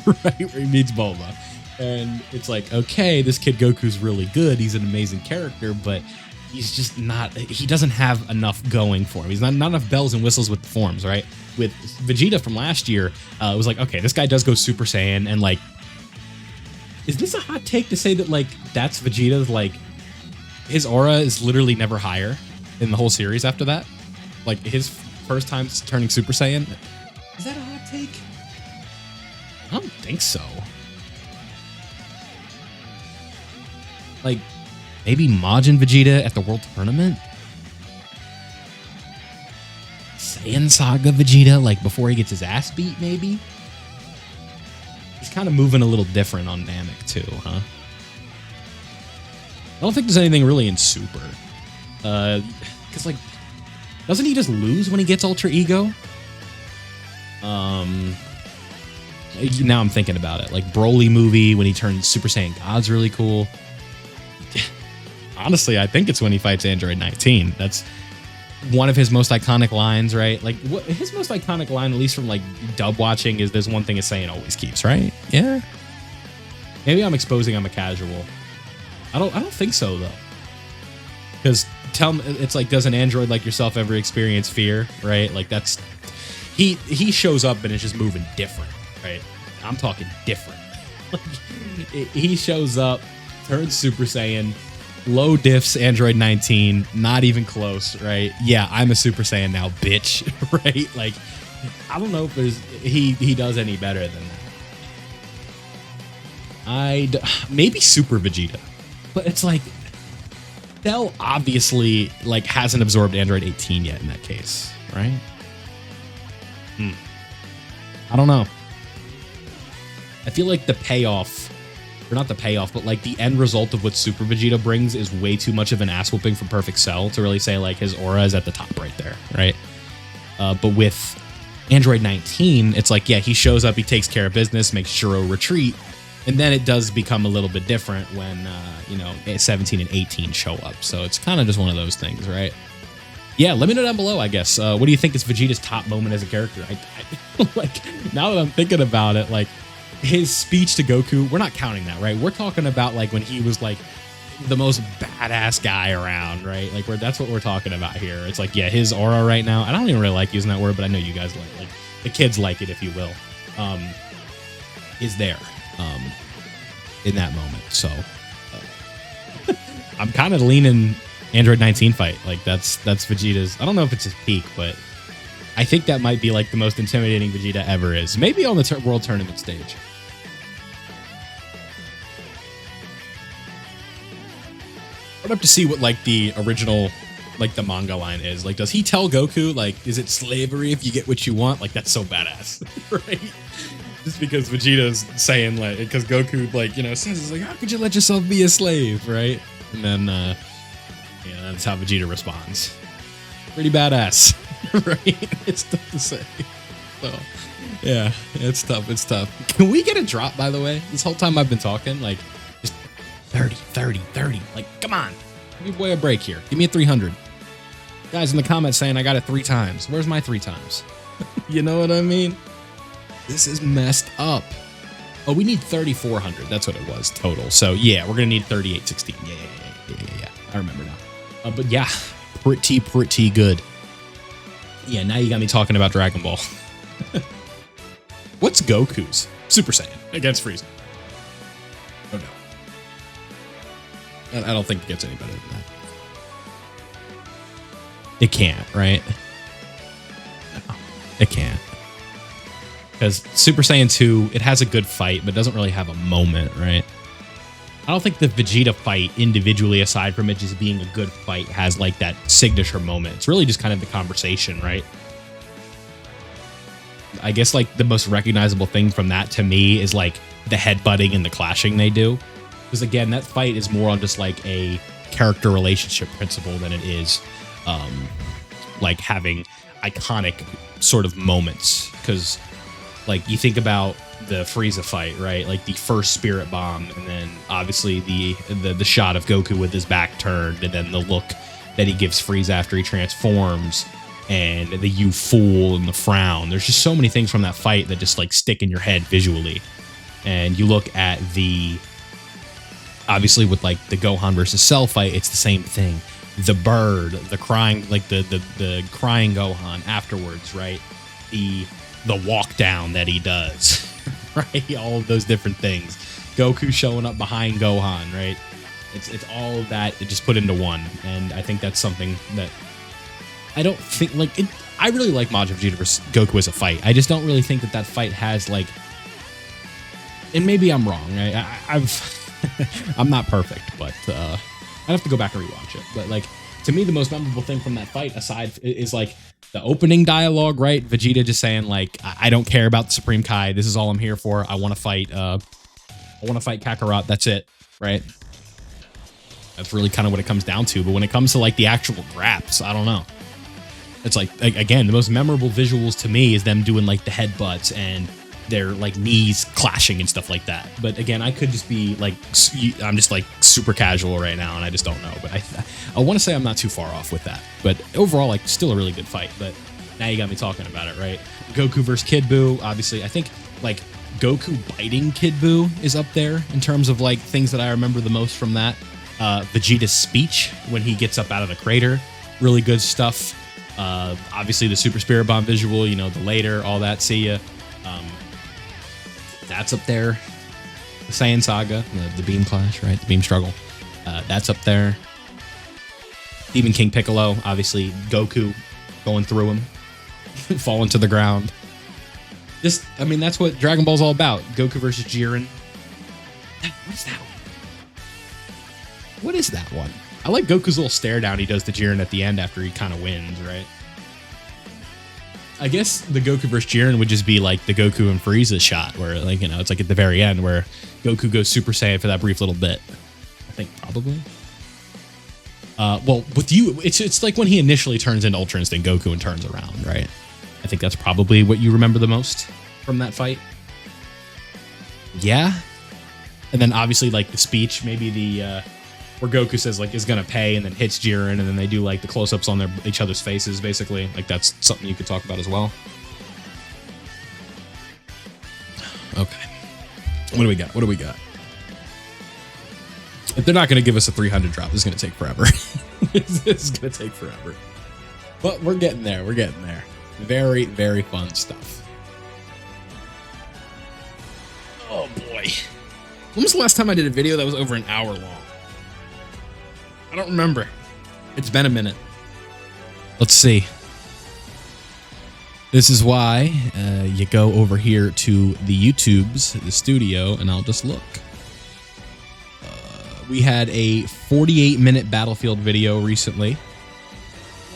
right? Where he meets Bulma. And it's like, okay, this Kid Goku's really good. He's an amazing character, but he's just not, he doesn't have enough going for him. He's not enough bells and whistles with the forms, right? With Vegeta from last year, it was like, okay, this guy does go Super Saiyan, and like, is this a hot take to say that like that's Vegeta's, like, his aura is literally never higher in the whole series after that? Like, his first time turning Super Saiyan? Is that a hot take? I don't think so. Like, maybe Majin Vegeta at the World Tournament? Saiyan Saga Vegeta, like, before he gets his ass beat, maybe? He's kind of moving a little different on Namek, too, huh? I don't think there's anything really in Super. Because, like, doesn't he just lose when he gets Ultra Ego? Now I'm thinking about it. Like, Broly movie, when he turns Super Saiyan God's really cool. Honestly, I think it's when he fights Android 19. That's one of his most iconic lines, right? Like, what his most iconic line, at least from like dub watching, is "There's one thing a Saiyan always keeps," right? Yeah. Maybe I'm exposing I'm a casual. I don't think so though. Because tell me, it's like, does an android like yourself ever experience fear, right? Like, that's he shows up and it's just moving different, right? I'm talking different. He shows up, turns Super Saiyan, low diffs Android 19, not even close, right? Yeah, I'm a Super Saiyan now, bitch, right? Like, I don't know if he does any better than that. Maybe Super Vegeta, but it's like Cell obviously like hasn't absorbed Android 18 yet in that case, right? I don't know. I feel like the payoff, or not the payoff, but like the end result of what Super Vegeta brings is way too much of an ass whooping from Perfect Cell to really say like his aura is at the top right there, right? But with Android 19, it's like, yeah, he shows up, he takes care of business, makes Shiro retreat, and then it does become a little bit different when, 17 and 18 show up. So it's kind of just one of those things, right? Yeah, let me know down below, I guess. What do you think is Vegeta's top moment as a character? Like, now that I'm thinking about it, like, his speech to Goku, we're not counting that, right? We're talking about, like, when he was, like, the most badass guy around, right? Like, that's what we're talking about here. It's like, yeah, his aura right now, I don't even really like using that word, but I know you guys like the kids like it, if you will, is there in that moment. So I'm kind of leaning Android 19 fight. Like, that's Vegeta's, I don't know if it's his peak, but I think that might be like the most intimidating Vegeta ever is. Maybe on the World Tournament stage. I'd have to see what like the original, like the manga line is. Like, does he tell Goku, like, is it slavery if you get what you want? Like, that's so badass, right? Just because Vegeta's saying, like, because Goku, like, says, like, how could you let yourself be a slave, right? And then, that's how Vegeta responds. Pretty badass, right? It's tough to say. So, yeah, it's tough. It's tough. Can we get a drop, by the way? This whole time I've been talking, like, just 30, 30, 30. Like, come on. Give your boy a break here. Give me a 300. Guys in the comments saying I got it 3 times. Where's my 3 times? You know what I mean? This is messed up. Oh, we need 3,400. That's what it was total. So, yeah, we're going to need 3816. Yeah. I remember now. But, yeah, pretty good. Yeah, now you got me talking about Dragon Ball. What's Goku's Super Saiyan against Frieza? Oh, no. I don't think it gets any better than that. It can't, right? No, it can't. Because Super Saiyan 2, it has a good fight, but doesn't really have a moment, right? I don't think the Vegeta fight individually, aside from it just being a good fight, has like that signature moment. It's really just kind of the conversation, right? I guess like the most recognizable thing from that to me is like the headbutting and the clashing they do. Because again, that fight is more on just like a character relationship principle than it is like having iconic sort of moments. Because like you think about the Frieza fight, right? Like the first Spirit Bomb, and then obviously the shot of Goku with his back turned, and then the look that he gives Frieza after he transforms, and the "you fool" and the frown. There's just so many things from that fight that just like stick in your head visually. And you look at obviously with like the Gohan versus Cell fight, it's the same thing. The bird, the crying, like the crying Gohan afterwards, right? The walk down that he does, right? All of those different things. Goku showing up behind Gohan, right? It's all of that just put into one. And I think that's something that I don't think like it. I really like Majin Vegeta versus Goku as a fight. I just don't really think that fight has like, and maybe I'm wrong. I'm not perfect, but I'd have to go back and rewatch it. But like, to me, the most memorable thing from that fight aside is like the opening dialogue, right? Vegeta just saying like, I don't care about the Supreme Kai. This is all I'm here for. I want to fight Kakarot. That's it, right? That's really kind of what it comes down to. But when it comes to like the actual graps, I don't know. It's like, again, the most memorable visuals to me is them doing like the headbutts and their like knees clashing and stuff like that. But again, I could just be like, I'm just like super casual right now and I just don't know. But I want to say I'm not too far off with that. But overall, like still a really good fight. But now you got me talking about it, right? Goku versus Kid Buu. Obviously, I think like Goku biting Kid Buu is up there in terms of like things that I remember the most from that. Vegeta's speech when he gets up out of the crater. Really good stuff. Obviously the Super Spirit Bomb visual, the later, all that. See ya. That's up there. The Saiyan Saga, the Beam Clash, right? The Beam Struggle. That's up there. Demon King Piccolo, obviously Goku going through him, falling to the ground. Just, I mean, that's what Dragon Ball's all about. Goku versus Jiren. What's that one? What is that one? I like Goku's little stare down he does to Jiren at the end after he kind of wins, right? I guess the Goku versus Jiren would just be like the Goku and Frieza shot where, like, you know, it's like at the very end where Goku goes Super Saiyan for that brief little bit. I think probably. Well, with you, it's like when he initially turns into Ultra Instinct Goku and turns around, right? I think that's probably what you remember the most from that fight. Yeah. And then obviously like the speech, maybe the where Goku says like is gonna pay and then hits Jiren, and then they do like the close-ups on each other's faces, basically. Like that's something you could talk about as well. Okay. What do we got? What do we got? If they're not going to give us a 300 drop, this is going to take forever. This is going to take forever. But we're getting there. We're getting there. Very, very fun stuff. Oh, boy. When was the last time I did a video that was over an hour long? I don't remember. It's been a minute. Let's see. This is why you go over here to the YouTubes, the studio, and I'll just look. We had a 48-minute Battlefield video recently.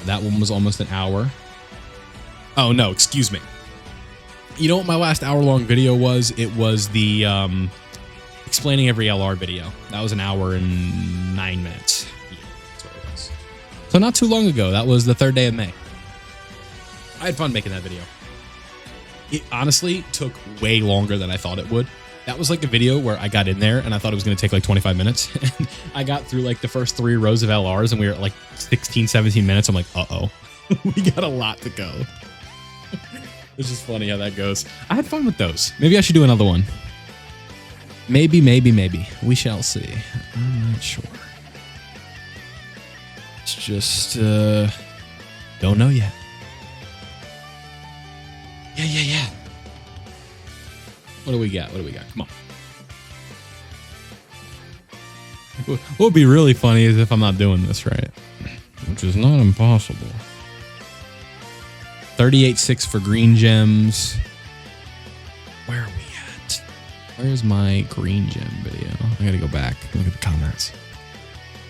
That one was almost an hour. Oh, no, excuse me. You know what my last hour-long video was? It was the explaining every LR video. That was an hour and 9 minutes. Yeah, that's what it was. So not too long ago. That was the 3rd day of May. I had fun making that video. It honestly took way longer than I thought it would. That was like a video where I got in there and I thought it was going to take like 25 minutes. And I got through like the first 3 rows of LRs and we were at like 16, 17 minutes. I'm like, uh-oh, we got a lot to go. It's just funny how that goes. I had fun with those. Maybe I should do another one. Maybe. We shall see. I'm not sure. It's just, don't know yet. Yeah. What do we got? Come on. What would be really funny is if I'm not doing this right, which is not impossible. 38.6 for green gems. Where are we at? Where's my green gem video? I gotta go back and look at the comments.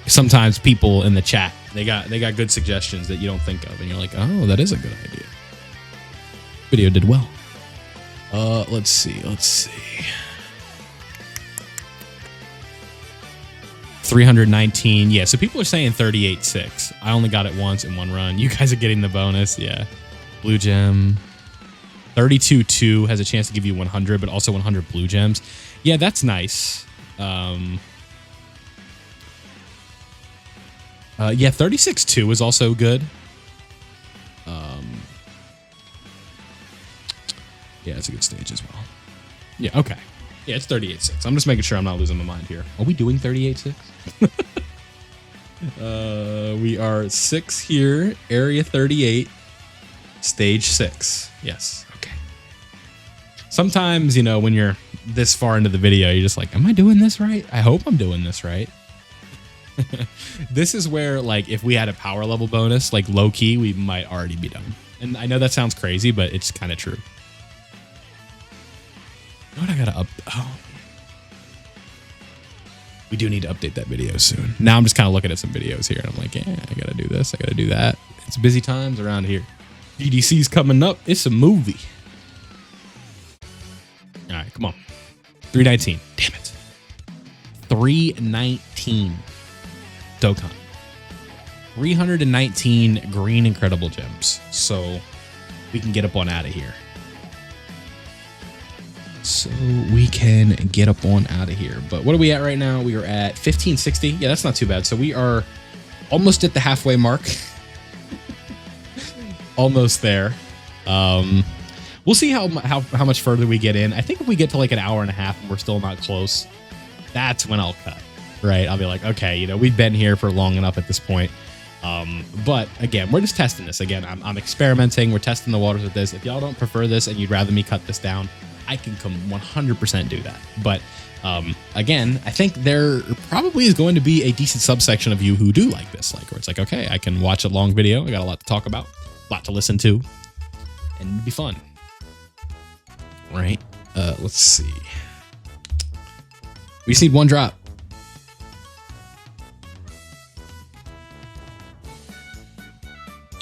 Sometimes people in the chat, they got good suggestions that you don't think of, and you're like, oh, that is a good idea. Video did well. Let's see. 319. Yeah, so people are saying 38.6. I only got it once in one run. You guys are getting the bonus. Yeah. Blue gem. 32.2 has a chance to give you 100, but also 100 blue gems. Yeah, that's nice. Yeah, 36.2 is also good. Yeah, it's a good stage as well. Yeah, okay. Yeah, it's 38.6. I'm just making sure I'm not losing my mind here. Are we doing 38.6? We are 6 here, area 38, stage 6. Yes, okay. Sometimes, you know, when you're this far into the video, you're just like, am I doing this right? I hope I'm doing this right. This is where, like, if we had a power level bonus, like low-key, we might already be done. And I know that sounds crazy, but it's kind of true. You know what I gotta Oh. We do need to update that video soon. Now I'm just kind of looking at some videos here, and I'm like, yeah, I gotta do this, I gotta do that. It's busy times around here. GDC's coming up. It's a movie. All right, come on. 319. Damn it. 319. Dokkan. 319 green incredible gems. So we can get up on out of here. But what are we at right now? We are at 1560. Yeah, that's not too bad. So we are almost at the halfway mark. Almost there. We'll see how much further we get in. I think if we get to like an hour and a half and we're still not close, that's when I'll cut. Right? I'll be like, okay, you know, we've been here for long enough at this point. But again, we're just testing this. Again, I'm experimenting. We're testing the waters with this. If y'all don't prefer this and you'd rather me cut this down, I can come 100% do that. But again, I think there probably is going to be a decent subsection of you who do like this, like where it's like, okay, I can watch a long video. I got a lot to talk about, a lot to listen to, and it'd be fun. Right? Let's see. We just need one drop.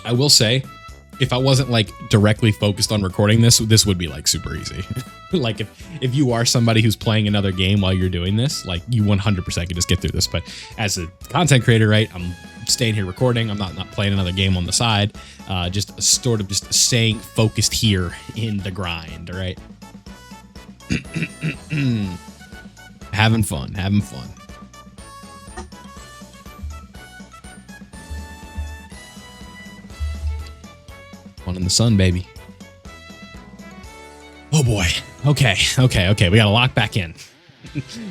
I will say, if I wasn't like directly focused on recording this would be like super easy. Like if you are somebody who's playing another game while you're doing this, like you 100% can just get through this. But as a content creator, right, I'm staying here recording. I'm not playing another game on the side. Just sort of just staying focused here in the grind, right? Having fun. One in the sun, baby. Oh boy. Okay. We gotta lock back in.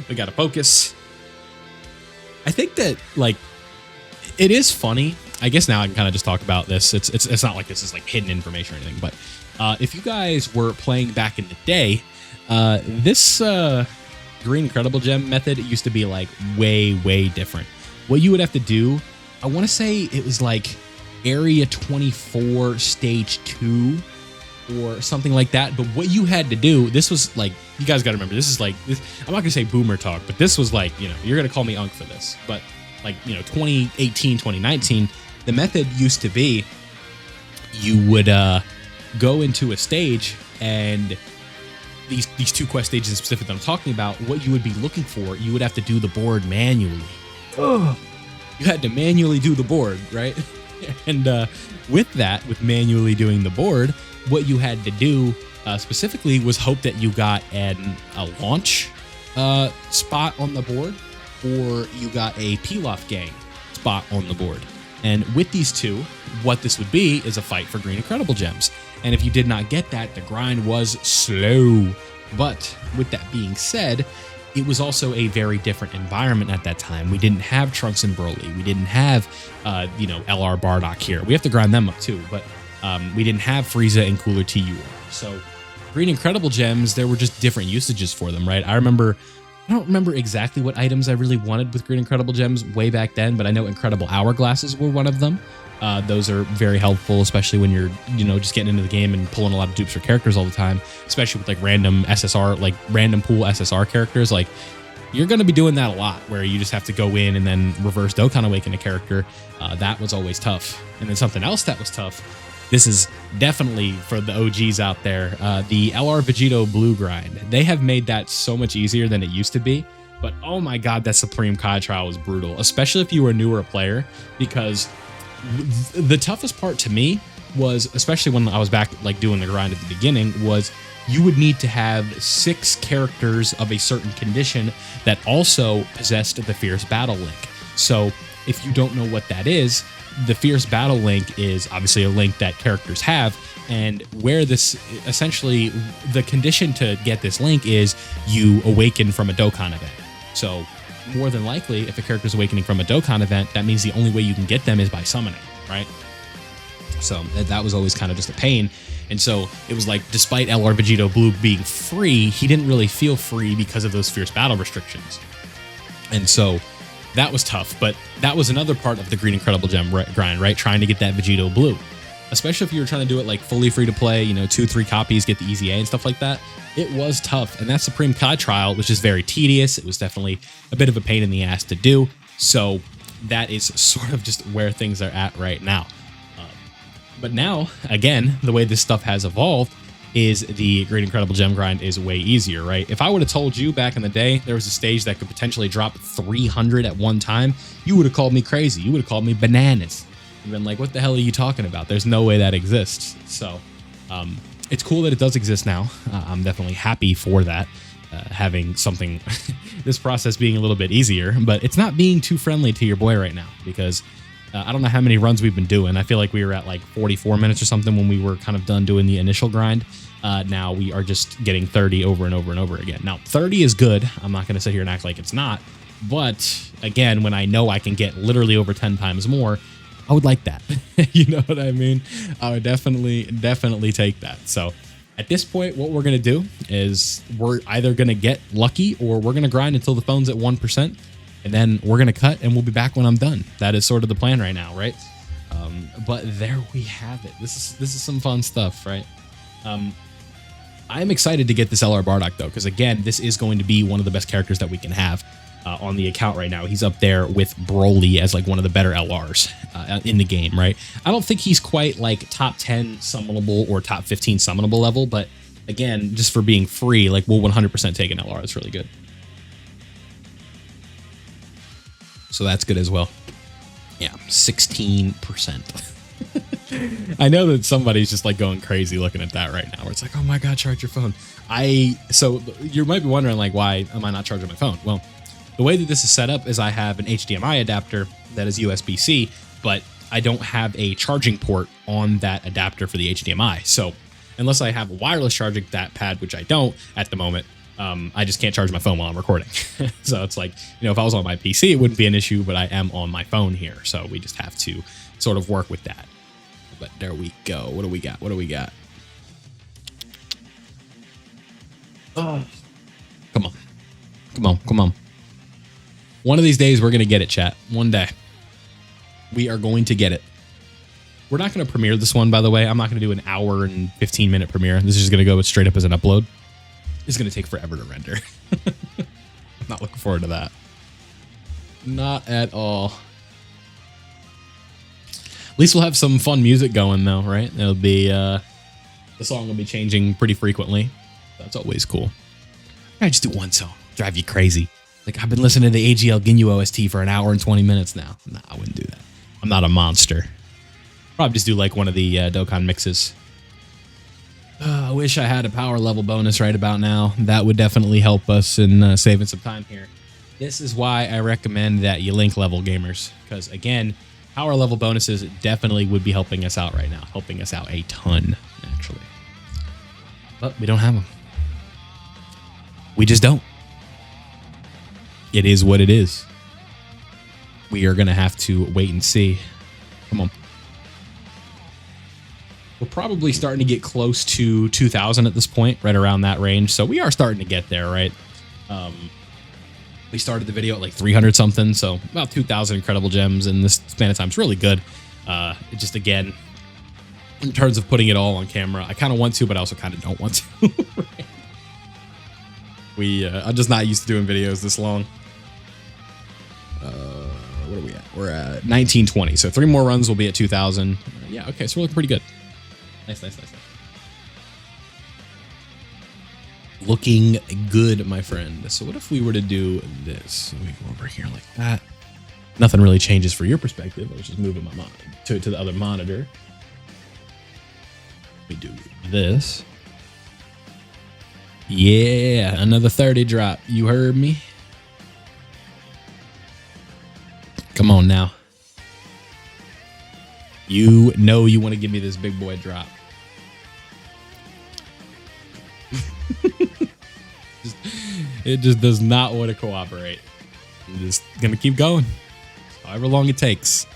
We gotta focus. I think that like it is funny. I guess now I can kind of just talk about this. It's not like this is like hidden information or anything, but if you guys were playing back in the day, this green incredible gem method used to be like way different. What you would have to do, I want to say it was like area 24 stage 2 or something like that. But what you had to do, this was like, you guys got to remember, this is like this, I'm not gonna say boomer talk, but this was like, you know, you're gonna call me Unk for this, but like, you know, 2018 2019, the method used to be you would go into a stage, and these two quest stages in specific that I'm talking about, what you would be looking for, you would have to do the board manually. You had to manually do the board, right? And with manually doing the board, what you had to do specifically was hope that you got a launch spot on the board, or you got a peel-off gang spot on the board. And with these two, what this would be is a fight for green incredible gems. And if you did not get that, the grind was slow. But with that being said, it was also a very different environment at that time. We didn't have Trunks and Broly. We didn't have, LR Bardock here. We have to grind them up too, but we didn't have Frieza and Cooler TUR. So green incredible gems, there were just different usages for them, right? I don't remember exactly what items I really wanted with green incredible gems way back then, but I know incredible hourglasses were one of them. Those are very helpful, especially when you're, just getting into the game and pulling a lot of dupes for characters all the time, especially with like random SSR, like random pool SSR characters. Like you're going to be doing that a lot, where you just have to go in and then reverse Dokkan Awaken a character. That was always tough. And then something else that was tough, this is definitely for the OGs out there, the LR Vegito Blue grind. They have made that so much easier than it used to be. But oh my god, that Supreme Kai trial was brutal, especially if you were a newer player, because the toughest part to me was, especially when I was back like doing the grind at the beginning, was you would need to have 6 characters of a certain condition that also possessed the Fierce Battle Link. So if you don't know what that is, the Fierce Battle Link is obviously a link that characters have, and where this essentially, the condition to get this link is you awaken from a Dokkan event. So more than likely, if a character's awakening from a Dokkan event, that means the only way you can get them is by summoning, right? So that was always kind of just a pain. And so it was like, despite LR Vegito Blue being free, he didn't really feel free because of those fierce battle restrictions. And so that was tough, but that was another part of the green incredible gem grind, right? Trying to get that Vegito Blue, especially if you were trying to do it like fully free to play, 2-3 copies, get the easy A and stuff like that. It was tough. And that Supreme Kai trial was just very tedious. It was definitely a bit of a pain in the ass to do. So that is sort of just where things are at right now. But now, again, the way this stuff has evolved is the green incredible gem grind is way easier, right? If I would have told you back in the day there was a stage that could potentially drop 300 at one time, you would have called me crazy. You would have called me bananas. You've been like, what the hell are you talking about? There's no way that exists. So it's cool that it does exist now. I'm definitely happy for that, having something, this process being a little bit easier, but it's not being too friendly to your boy right now, because I don't know how many runs we've been doing. I feel like we were at like 44 minutes or something when we were kind of done doing the initial grind. Now we are just getting 30 over and over and over again. Now 30 is good. I'm not going to sit here and act like it's not. But again, when I know I can get literally over 10 times more, I would like that. You know what I mean? I would definitely take that. So At this point, what we're going to do is we're either going to get lucky or we're going to grind until the phone's at 1%. And then we're going to cut and we'll be back when I'm done. That is sort of the plan right now, right? But there we have it. This is some fun stuff, right? I'm excited to get this LR Bardock, though, because, again, this is going to be one of the best characters that we can have on the account right now. He's up there with Broly as, like, one of the better LRs in the game, right? I don't think he's quite, like, top 10 summonable or top 15 summonable level, but, again, just for being free, like, we'll 100% take an LR. That's really good. So that's good as well. Yeah, 16%. I know that somebody's just like going crazy looking at that right now, where it's like, oh my God, charge your phone. So you might be wondering, like, why am I not charging my phone? Well, the way that this is set up is I have an HDMI adapter that is USB-C, but I don't have a charging port on that adapter for the HDMI. So unless I have a wireless charging that pad, which I don't at the moment, I just can't charge my phone while I'm recording. So it's like, if I was on my PC, it wouldn't be an issue, but I am on my phone here. So we just have to sort of work with that. But there we go. What do we got? What do we got? Oh, come on. Come on. Come on. One of these days, we're going to get it, chat. One day. We are going to get it. We're not going to premiere this one, by the way. I'm not going to do an hour and 15-minute premiere. This is just going to go straight up as an upload. It's going to take forever to render. I'm not looking forward to that. Not at all. At least we'll have some fun music going, though, right? It'll be the song will be changing pretty frequently. That's always cool. I just do one song, drive you crazy. Like, I've been listening to the AGL Ginyu OST for an hour and 20 minutes now. Nah, I wouldn't do that. I'm not a monster. Probably just do like one of the Dokkan mixes. I wish I had a power level bonus right about now. That would definitely help us in saving some time here. This is why I recommend that you link level, gamers, because again, power level bonuses definitely would be helping us out right now. Helping us out a ton, actually. But we don't have them. We just don't. It is what it is. We are going to have to wait and see. Come on. We're probably starting to get close to 2,000 at this point, right around that range. So we are starting to get there, right? We started the video at like 300 something, so about 2,000 incredible gems in this span of time. It's really good. It just, again, in terms of putting it all on camera, I kind of want to, but I also kind of don't want to. I'm just not used to doing videos this long. What are we at? We're at 1920. So 3 more runs, we'll be at 2,000. Yeah, okay, so we're looking pretty good. Nice. Looking good, my friend. So what if we were to do this? We go over here like that. Nothing really changes for your perspective. I was just moving my mind to the other monitor. We do this. Yeah, another 30 drop. You heard me? Come on now. You know you want to give me this big boy drop. It just does not want to cooperate. I'm just going to keep going. However long it takes.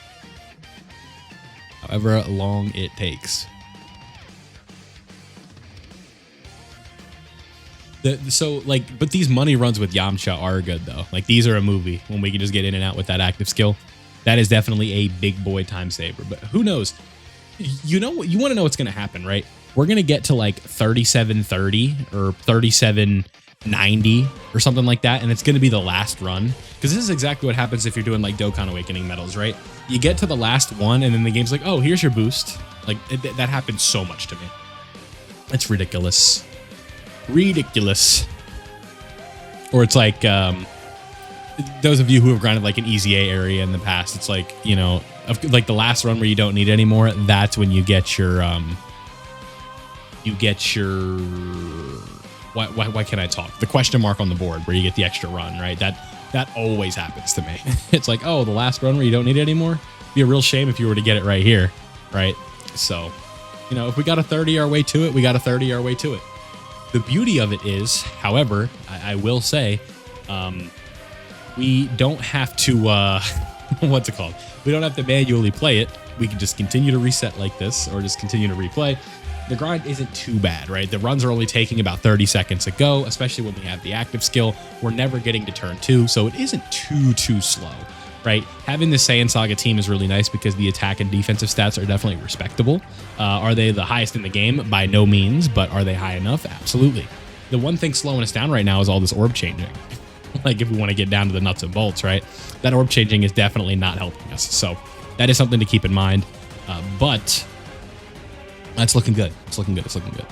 However long it takes. But these money runs with Yamcha are good, though. Like, these are a movie when we can just get in and out with that active skill. That is definitely a big boy time saver. But who knows? You know what? You want to know what's going to happen, right? We're going to get to like 3730 or 3790 or something like that. And it's going to be the last run. Because this is exactly what happens if you're doing like Dokkan Awakening medals, right? You get to the last one and then the game's like, oh, here's your boost. Like, that happens so much to me. It's ridiculous. Ridiculous. Or it's like, those of you who have grinded like an easy A area in the past, it's like, like the last run where you don't need it anymore. That's when you get your, why can't I talk? The question mark on the board where you get the extra run, right? That always happens to me. It's like, oh, the last run where you don't need it anymore. It'd be a real shame if you were to get it right here, right? So, if we got to 30 our way to it, we got to 30 our way to it. The beauty of it is, however, I will say, we don't have to, what's it called? We don't have to manually play it. We can just continue to reset like this or just continue to replay. the grind isn't too bad, right? The runs are only taking about 30 seconds to go, especially when we have the active skill. We're never getting to turn 2, so it isn't too slow, right? Having the Saiyan Saga team is really nice because the attack and defensive stats are definitely respectable. Are they the highest in the game? By no means, but are they high enough? Absolutely. The one thing slowing us down right now is all this orb changing. Like if we want to get down to the nuts and bolts, right? That orb changing is definitely not helping us. So that is something to keep in mind. But that's looking good. It's looking good. It's looking good.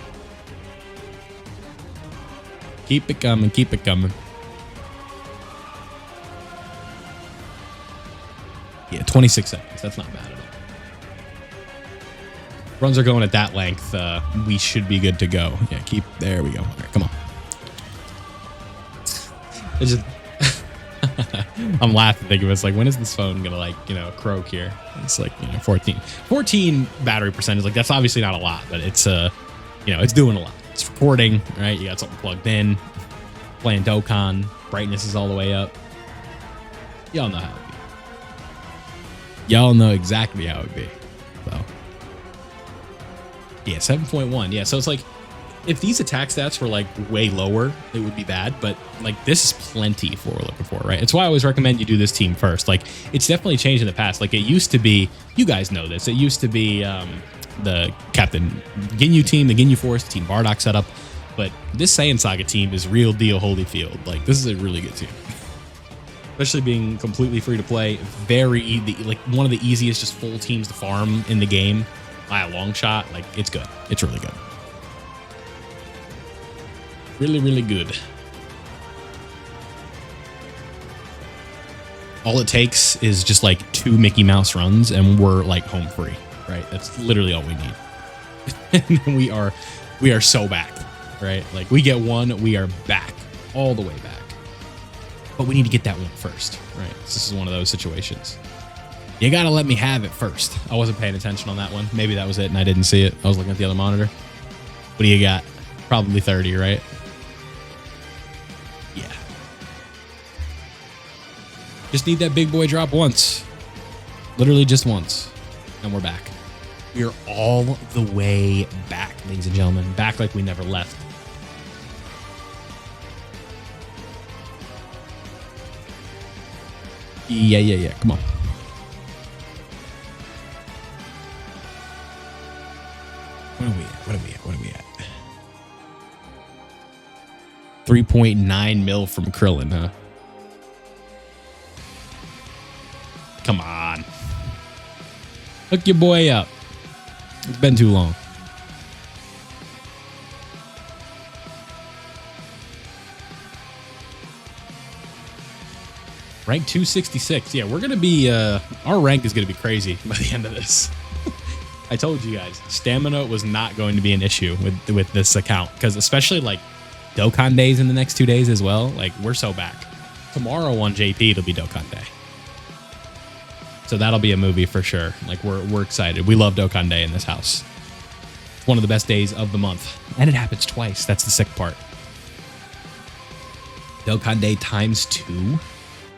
Keep it coming. Keep it coming. Yeah, 26 seconds. That's not bad at all. Runs are going at that length. We should be good to go. Yeah, keep. There we go. All right, come on. It's just, I'm laughing thinking of it. It's like, when is this phone gonna, like, you know, croak here? It's like, you know, 14 battery percentage. Like, that's obviously not a lot, but it's you know, it's doing a lot. It's recording, right? You got something plugged in, playing Dokkan, brightness is all the way up. Y'all know how it be. Y'all know exactly how it be. So yeah, 7.1. Yeah, so it's like, if these attack stats were like way lower, it would be bad, but like this is plenty for what we're looking for, right? It's why I always recommend you do this team first. Like, it's definitely changed in the past. Like, it used to be, you guys know this, it used to be the Captain Ginyu team, the Ginyu Force, the Team Bardock setup, but this Saiyan Saga team is real deal Holyfield. Like, this is a really good team. Especially being completely free to play, like one of the easiest just full teams to farm in the game by a long shot. Like, it's good. It's really good. Really good. All it takes is just like 2 Mickey Mouse runs and we're like home free, right? That's literally all we need. And we are so back, right? Like, we get one, we are back, all the way back. But we need to get that one first, right? This is one of those situations. You gotta let me have it first. I wasn't paying attention on that one. Maybe that was it and I didn't see it. I was looking at the other monitor. What do you got? Probably 30, right? Yeah. Just need that big boy drop once. Literally just once. And we're back. We are all the way back, ladies and gentlemen. Back like we never left. Yeah. Come on. What are we at? 3.9 mil from Krillin, huh? Come on. Hook your boy up. It's been too long. Rank 266. Yeah, we're going to be, our rank is going to be crazy by the end of this. I told you guys, stamina was not going to be an issue with this account, because especially like Dokkan days in the next 2 days as well. Like, we're so back. Tomorrow on JP, it'll be Dokkan Day. So that'll be a movie for sure. Like, we're excited. We love Dokkan Day in this house. It's one of the best days of the month. And it happens twice. That's the sick part. Dokkan Day ×2.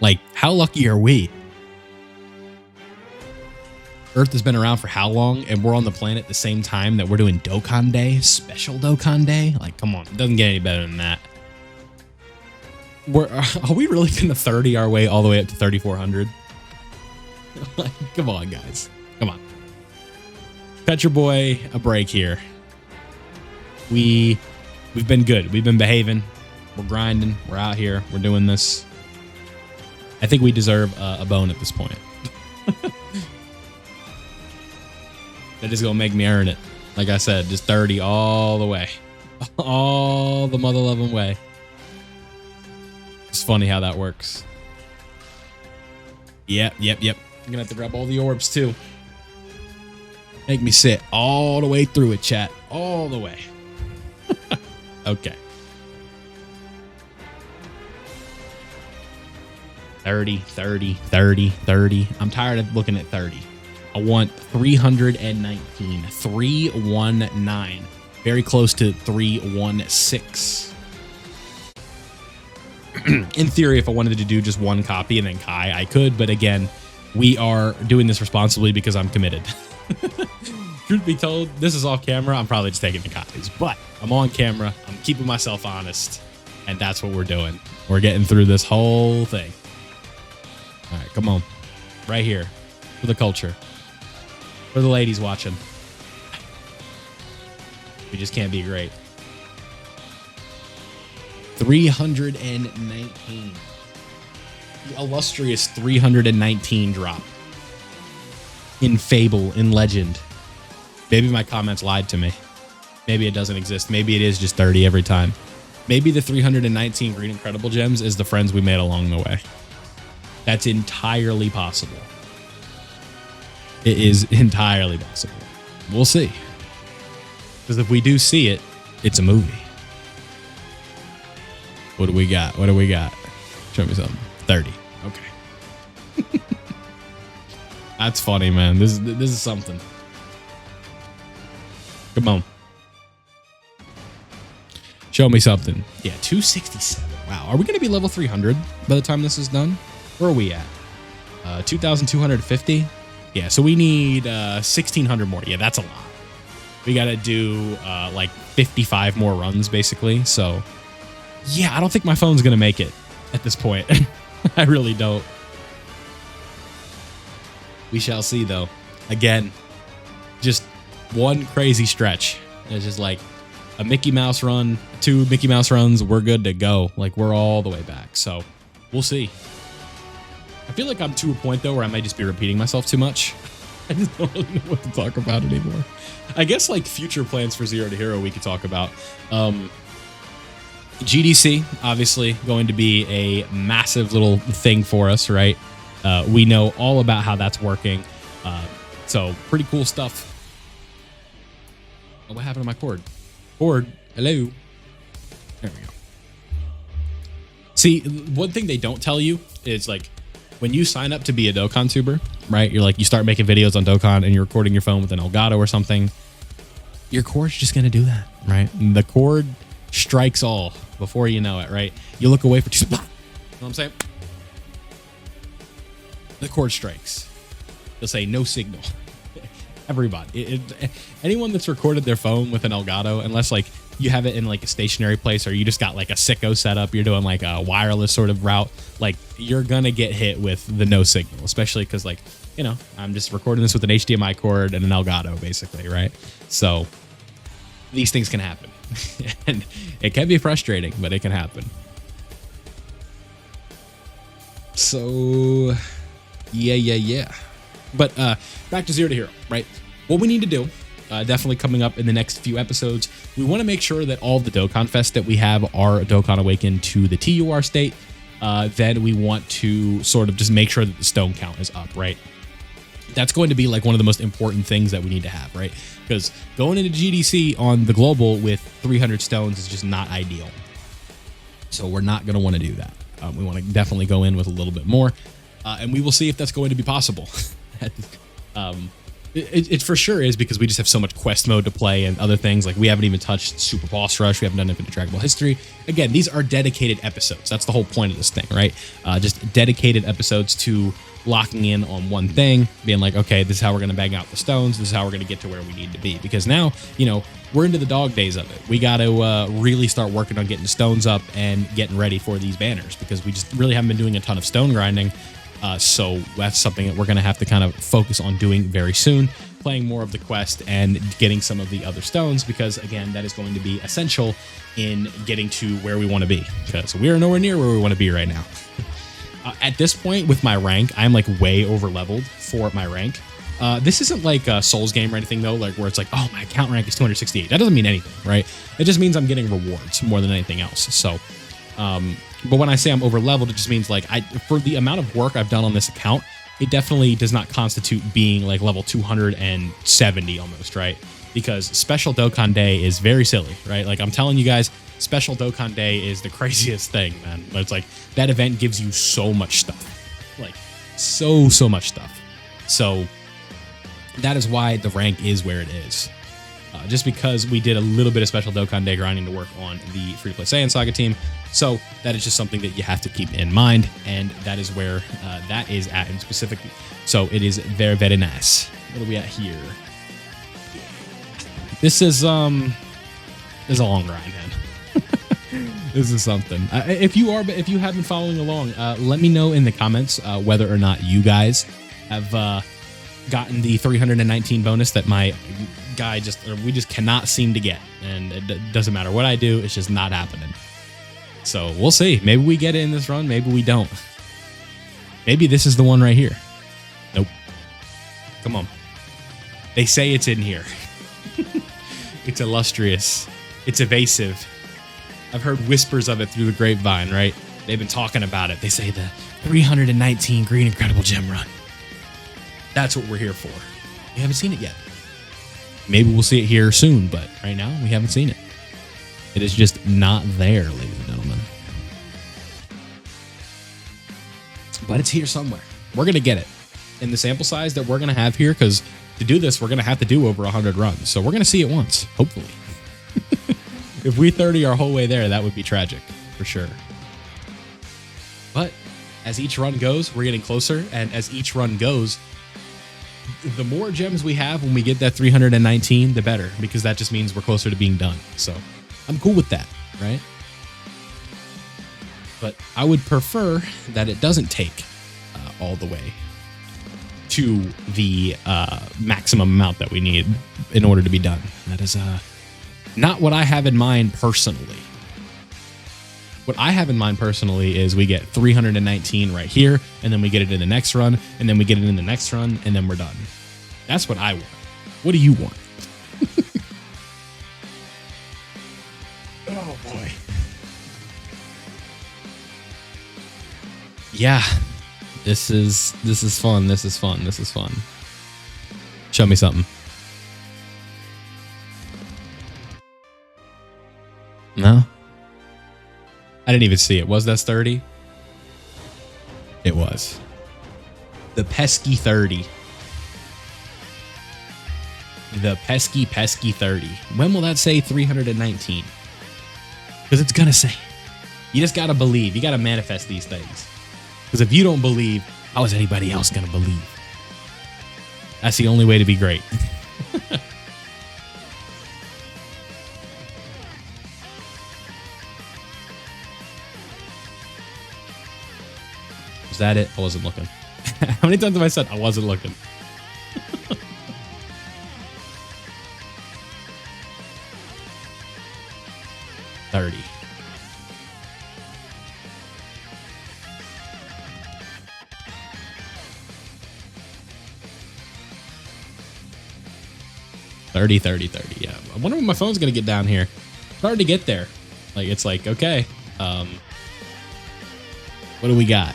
Like, how lucky are we? Earth has been around for how long? And we're on the planet the same time that we're doing Dokkan Day, special Dokkan Day? Like, come on. It doesn't get any better than that. Are we really going to 30 our way all the way up to 3,400? Like, come on, guys. Come on. Cut your boy a break here. We've been good. We've been behaving. We're grinding. We're out here. We're doing this. I think we deserve a bone at this point. That is going to make me earn it. Like I said, just 30 all the way. All the mother loving way. It's funny how that works. Yep. I'm going to have to grab all the orbs too. Make me sit all the way through it, chat. All the way. Okay. 30. I'm tired of looking at 30. I want 319. 319. Very close to 316. In theory, if I wanted to do just one copy and then Kai, I could. But again, we are doing this responsibly because I'm committed. truth be told, this is off camera. I'm probably just taking the copies, but I'm on camera. I'm keeping myself honest, and that's what we're doing. We're getting through this whole thing. All right, come on. Right here for the culture. For the ladies watching. We just can't be great. 319. The illustrious 319 drop. In Fable, in Legend. Maybe my comments lied to me. Maybe it doesn't exist. Maybe it is just 30 every time. Maybe the 319 Green Incredible Gems is the friends we made along the way. That's entirely possible. It is entirely possible. We'll see. Because if we do see it, it's a movie. What do we got? What do we got? Show me something. 30. Okay. That's funny, man. This is something. Come on. Show me something. Yeah, 267. Wow. Are we going to be level 300 by the time this is done? Where are we at? 2,250? Yeah, so we need 1,600 more. Yeah, that's a lot. We got to do like 55 more runs, basically. So, yeah, I don't think my phone's going to make it at this point. I really don't. We shall see, though. Again, just one crazy stretch. It's just like a Mickey Mouse run, 2 Mickey Mouse runs, we're good to go. Like, we're all the way back. So, we'll see. I feel like I'm to a point, though, where I might just be repeating myself too much. I just don't really know what to talk about anymore. I guess, like, future plans for Zero to Hero we could talk about. GDC, obviously, going to be a massive little thing for us, right? We know all about how that's working. So, pretty cool stuff. Oh, what happened to my cord? Cord, hello? There we go. See, one thing they don't tell you is, like, when you sign up to be a Dokkan tuber, right? You're like, you start making videos on Dokkan and you're recording your phone with an Elgato or something. Your cord's just going to do that, right? And the cord strikes all before you know it, right? You look away for 2 seconds. You know what I'm saying? The cord strikes. They'll say no signal. Everybody. Anyone that's recorded their phone with an Elgato, unless like you have it in like a stationary place or you just got like a sicko setup, you're doing like a wireless sort of route, like you're gonna get hit with the no signal, especially because like, you know, I'm just recording this with an HDMI cord and an Elgato basically, right? So these things can happen. And it can be frustrating, but it can happen. So yeah. But back to Zero to Hero, right? What we need to do, definitely coming up in the next few episodes, we want to make sure that all the Dokkan Fest that we have are Dokkan Awakened to the TUR state. Then we want to sort of just make sure that the stone count is up, right? That's going to be like one of the most important things that we need to have, right? Because going into GDC on the global with 300 stones is just not ideal. So we're not going to want to do that. We want to definitely go in with a little bit more. And we will see if that's going to be possible. It for sure is, because we just have so much quest mode to play and other things. Like we haven't even touched Super Boss Rush. We haven't done Infinite Trackable History. Again, these are dedicated episodes. That's the whole point of this thing, right? Just dedicated episodes to locking in on one thing, being like, okay, this is how we're going to bang out the stones. This is how we're going to get to where we need to be. Because now, you know, we're into the dog days of it. We got to really start working on getting stones up and getting ready for these banners, because we just really haven't been doing a ton of stone grinding. So that's something that we're going to have to kind of focus on doing very soon, playing more of the quest and getting some of the other stones, because again, that is going to be essential in getting to where we want to be, because we are nowhere near where we want to be right now. At this point with my rank, I'm like way over leveled for my rank. This isn't like a Souls game or anything though, like where it's like, oh, my account rank is 268. That doesn't mean anything, right? It just means I'm getting rewards more than anything else. So, but when I say I'm over leveled, it just means like for the amount of work I've done on this account, it definitely does not constitute being like level 270 almost, right? Because Special Dokkan Day is very silly, right? Like I'm telling you guys, Special Dokkan Day is the craziest thing, man. It's like that event gives you so much stuff, like so much stuff. So that is why the rank is where it is. Just because we did a little bit of Special Dokkan Day grinding to work on the Free-to-Play Saiyan Saga team. So that is just something that you have to keep in mind, and that is where that is at in specifically. So it is very, very nice. What are we at here? This is a long grind, man. This is something. If you have been following along, let me know in the comments whether or not you guys have gotten the 319 bonus that my guy we just cannot seem to get, and it doesn't matter what I do, it's just not happening. So we'll see. Maybe we get it in this run, maybe we don't. Maybe this is the one right here. Nope. Come on. They say it's in here. It's illustrious. It's evasive. I've heard whispers of it through the grapevine, right? They've been talking about it. They say the 319 Green Incredible Gem Run. That's what we're here for. We haven't seen it yet. Maybe we'll see it here soon, but right now we haven't seen it. It is just not there, ladies and gentlemen. But it's here somewhere. We're going to get it in the sample size that we're going to have here, because to do this, we're going to have to do over 100 runs. So we're going to see it once, hopefully. If we 30 our whole way there, that would be tragic, for sure. But as each run goes, we're getting closer. And as each run goes, the more gems we have when we get that 319, the better, because that just means we're closer to being done. So I'm cool with that, right? But I would prefer that it doesn't take all the way to the maximum amount that we need in order to be done. That is not what I have in mind personally. What I have in mind personally is we get 319 right here, and then we get it in the next run, and then we get it in the next run, and then we're done. That's what I want. What do you want? Oh boy. Yeah. This is fun. This is fun. This is fun. Show me something. No? I didn't even see it. Was that 30? It was. The pesky 30. The pesky 30. When will that say 319? Because it's going to say. You just got to believe. You got to manifest these things. Because if you don't believe, how is anybody else going to believe? That's the only way to be great. Was that it? I wasn't looking. How many times have I said I wasn't looking? $30. $30. Yeah. I wonder when my phone's gonna get down here. It's hard to get there. Like, it's like, okay. What do we got?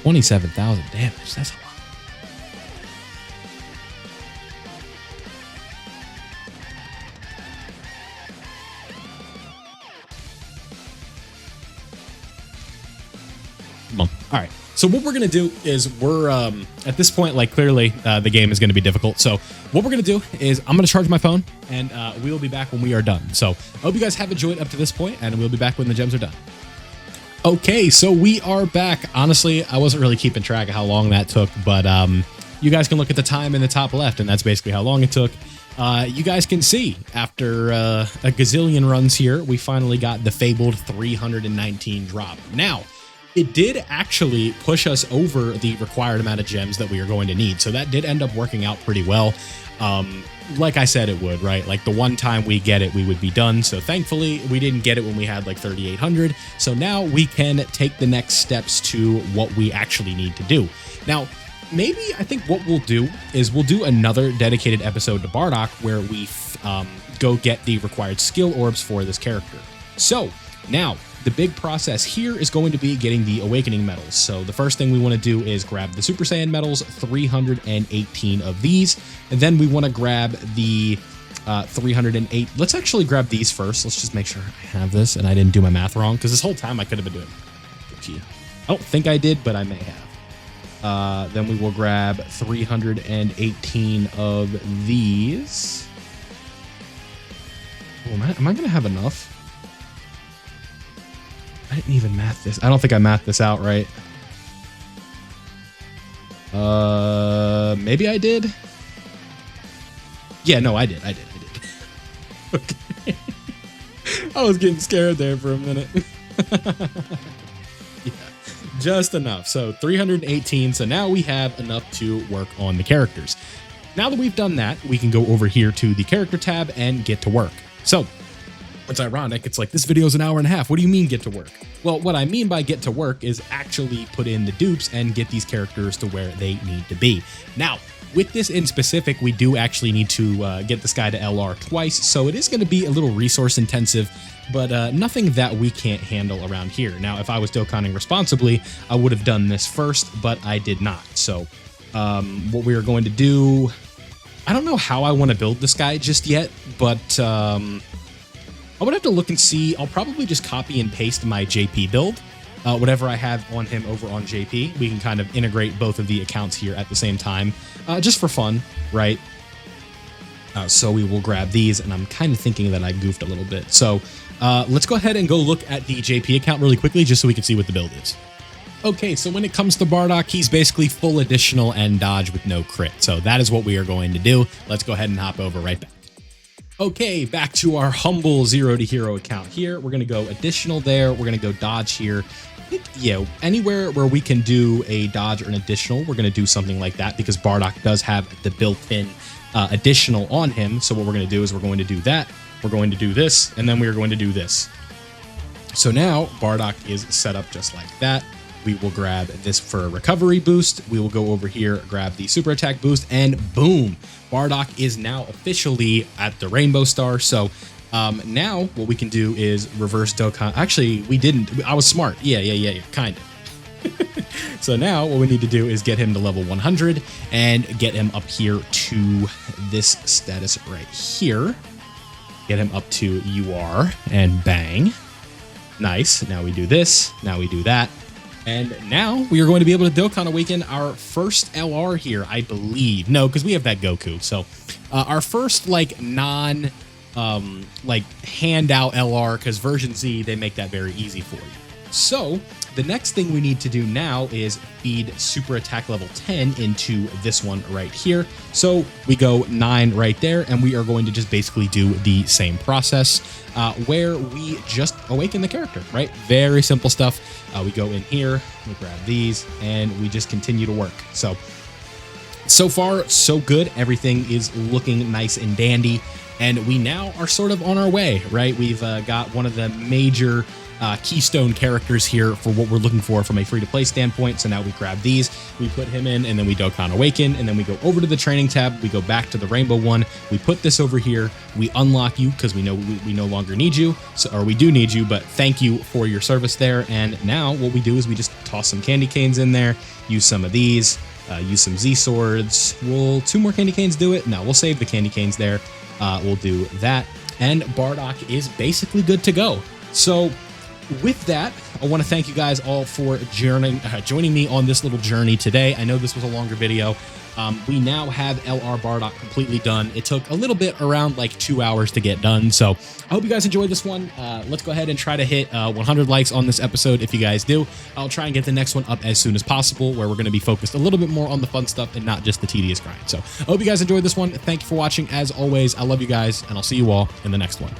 $27,000 damage. That's a lot. Come on. All right. So what we're going to do is we're at this point, like, clearly the game is going to be difficult. So what we're going to do is I'm going to charge my phone, and we'll be back when we are done. So I hope you guys have enjoyed up to this point, and we'll be back when the gems are done. Okay, so we are back. Honestly, I wasn't really keeping track of how long that took, but you guys can look at the time in the top left, and that's basically how long it took. You guys can see after a gazillion runs here, we finally got the fabled 319 drop. Now, it did actually push us over the required amount of gems that we are going to need, so that did end up working out pretty well. Like I said it would, right? Like, the one time we get it, we would be done. So thankfully, we didn't get it when we had like 3,800. So now we can take the next steps to what we actually need to do. Now, maybe I think what we'll do is we'll do another dedicated episode to Bardock where we go get the required skill orbs for this character. So now, the big process here is going to be getting the awakening medals. So the first thing we want to do is grab the Super Saiyan medals, 318 of these, and then we want to grab the 308. Let's actually grab these first. Let's just make sure I have this and I didn't do my math wrong, because this whole time I could have been doing it. I don't think I did, but I may have. Then we will grab 318 of these. Oh, am I going to have enough? I didn't even math this. I don't think I mathed this out right. Maybe I did. Yeah, no, I did. Okay. I was getting scared there for a minute. Yeah, just enough. So 318. So now we have enough to work on the characters. Now that we've done that, we can go over here to the character tab and get to work. So it's ironic. It's like, this video is an hour and a half. What do you mean get to work? Well, what I mean by get to work is actually put in the dupes and get these characters to where they need to be. Now, with this in specific, we do actually need to get this guy to LR twice, so it is going to be a little resource intensive, but nothing that we can't handle around here. Now, if I was Dokkaning responsibly, I would have done this first, but I did not. So what we are going to do, I don't know how I want to build this guy just yet, but I would have to look and see. I'll probably just copy and paste my JP build. Whatever I have on him over on JP, we can kind of integrate both of the accounts here at the same time, just for fun, right? So we will grab these, and I'm kind of thinking that I goofed a little bit. So let's go ahead and go look at the JP account really quickly, just so we can see what the build is. Okay, so when it comes to Bardock, he's basically full additional and dodge with no crit. So that is what we are going to do. Let's go ahead and hop over right back. Okay, back to our humble 0 to hero account here. We're going to go additional there. We're going to go dodge here. Yeah, anywhere where we can do a dodge or an additional, we're going to do something like that because Bardock does have the built-in additional on him. So what we're going to do is we're going to do that. We're going to do this, and then we are going to do this. So now Bardock is set up just like that. We will grab this for a recovery boost. We will go over here, grab the super attack boost, and boom, Bardock is now officially at the Rainbow Star. So now what we can do is reverse Dokkan. Actually, we didn't. I was smart. Yeah, kind of. So now what we need to do is get him to level 100 and get him up here to this status right here. Get him up to UR and bang. Nice. Now we do this. Now we do that. And now we are going to be able to Dokkan Awaken our first LR here, I believe. No, because we have that Goku. So our first like handout LR, because version Z, they make that very easy for you. So the next thing we need to do now is feed super attack level 10 into this one right here. So we go 9 right there, and we are going to just basically do the same process where we just awaken the character, right? Very simple stuff. We go in here, we grab these, and we just continue to work. So far, so good. Everything is looking nice and dandy, and we now are sort of on our way, right? We've got one of the major keystone characters here for what we're looking for from a free-to-play standpoint. So now we grab these, we put him in, and then we Dokkan Awaken, and then we go over to the training tab, we go back to the rainbow one, we put this over here, we unlock you because we know we no longer need you, or we do need you, but thank you for your service there. And now what we do is we just toss some candy canes in there, use some of these, use some Z swords. Will 2 more candy canes do it? No, we'll save the candy canes there. We'll do that, and Bardock is basically good to go. So with that, I want to thank you guys all for joining me on this little journey today. I know this was a longer video. We now have LR Bardock completely done. It took a little bit, around like 2 hours to get done. So I hope you guys enjoyed this one. Let's go ahead and try to hit 100 likes on this episode. If you guys do, I'll try and get the next one up as soon as possible, where we're going to be focused a little bit more on the fun stuff and not just the tedious grind. So I hope you guys enjoyed this one. Thank you for watching. As always, I love you guys, and I'll see you all in the next one.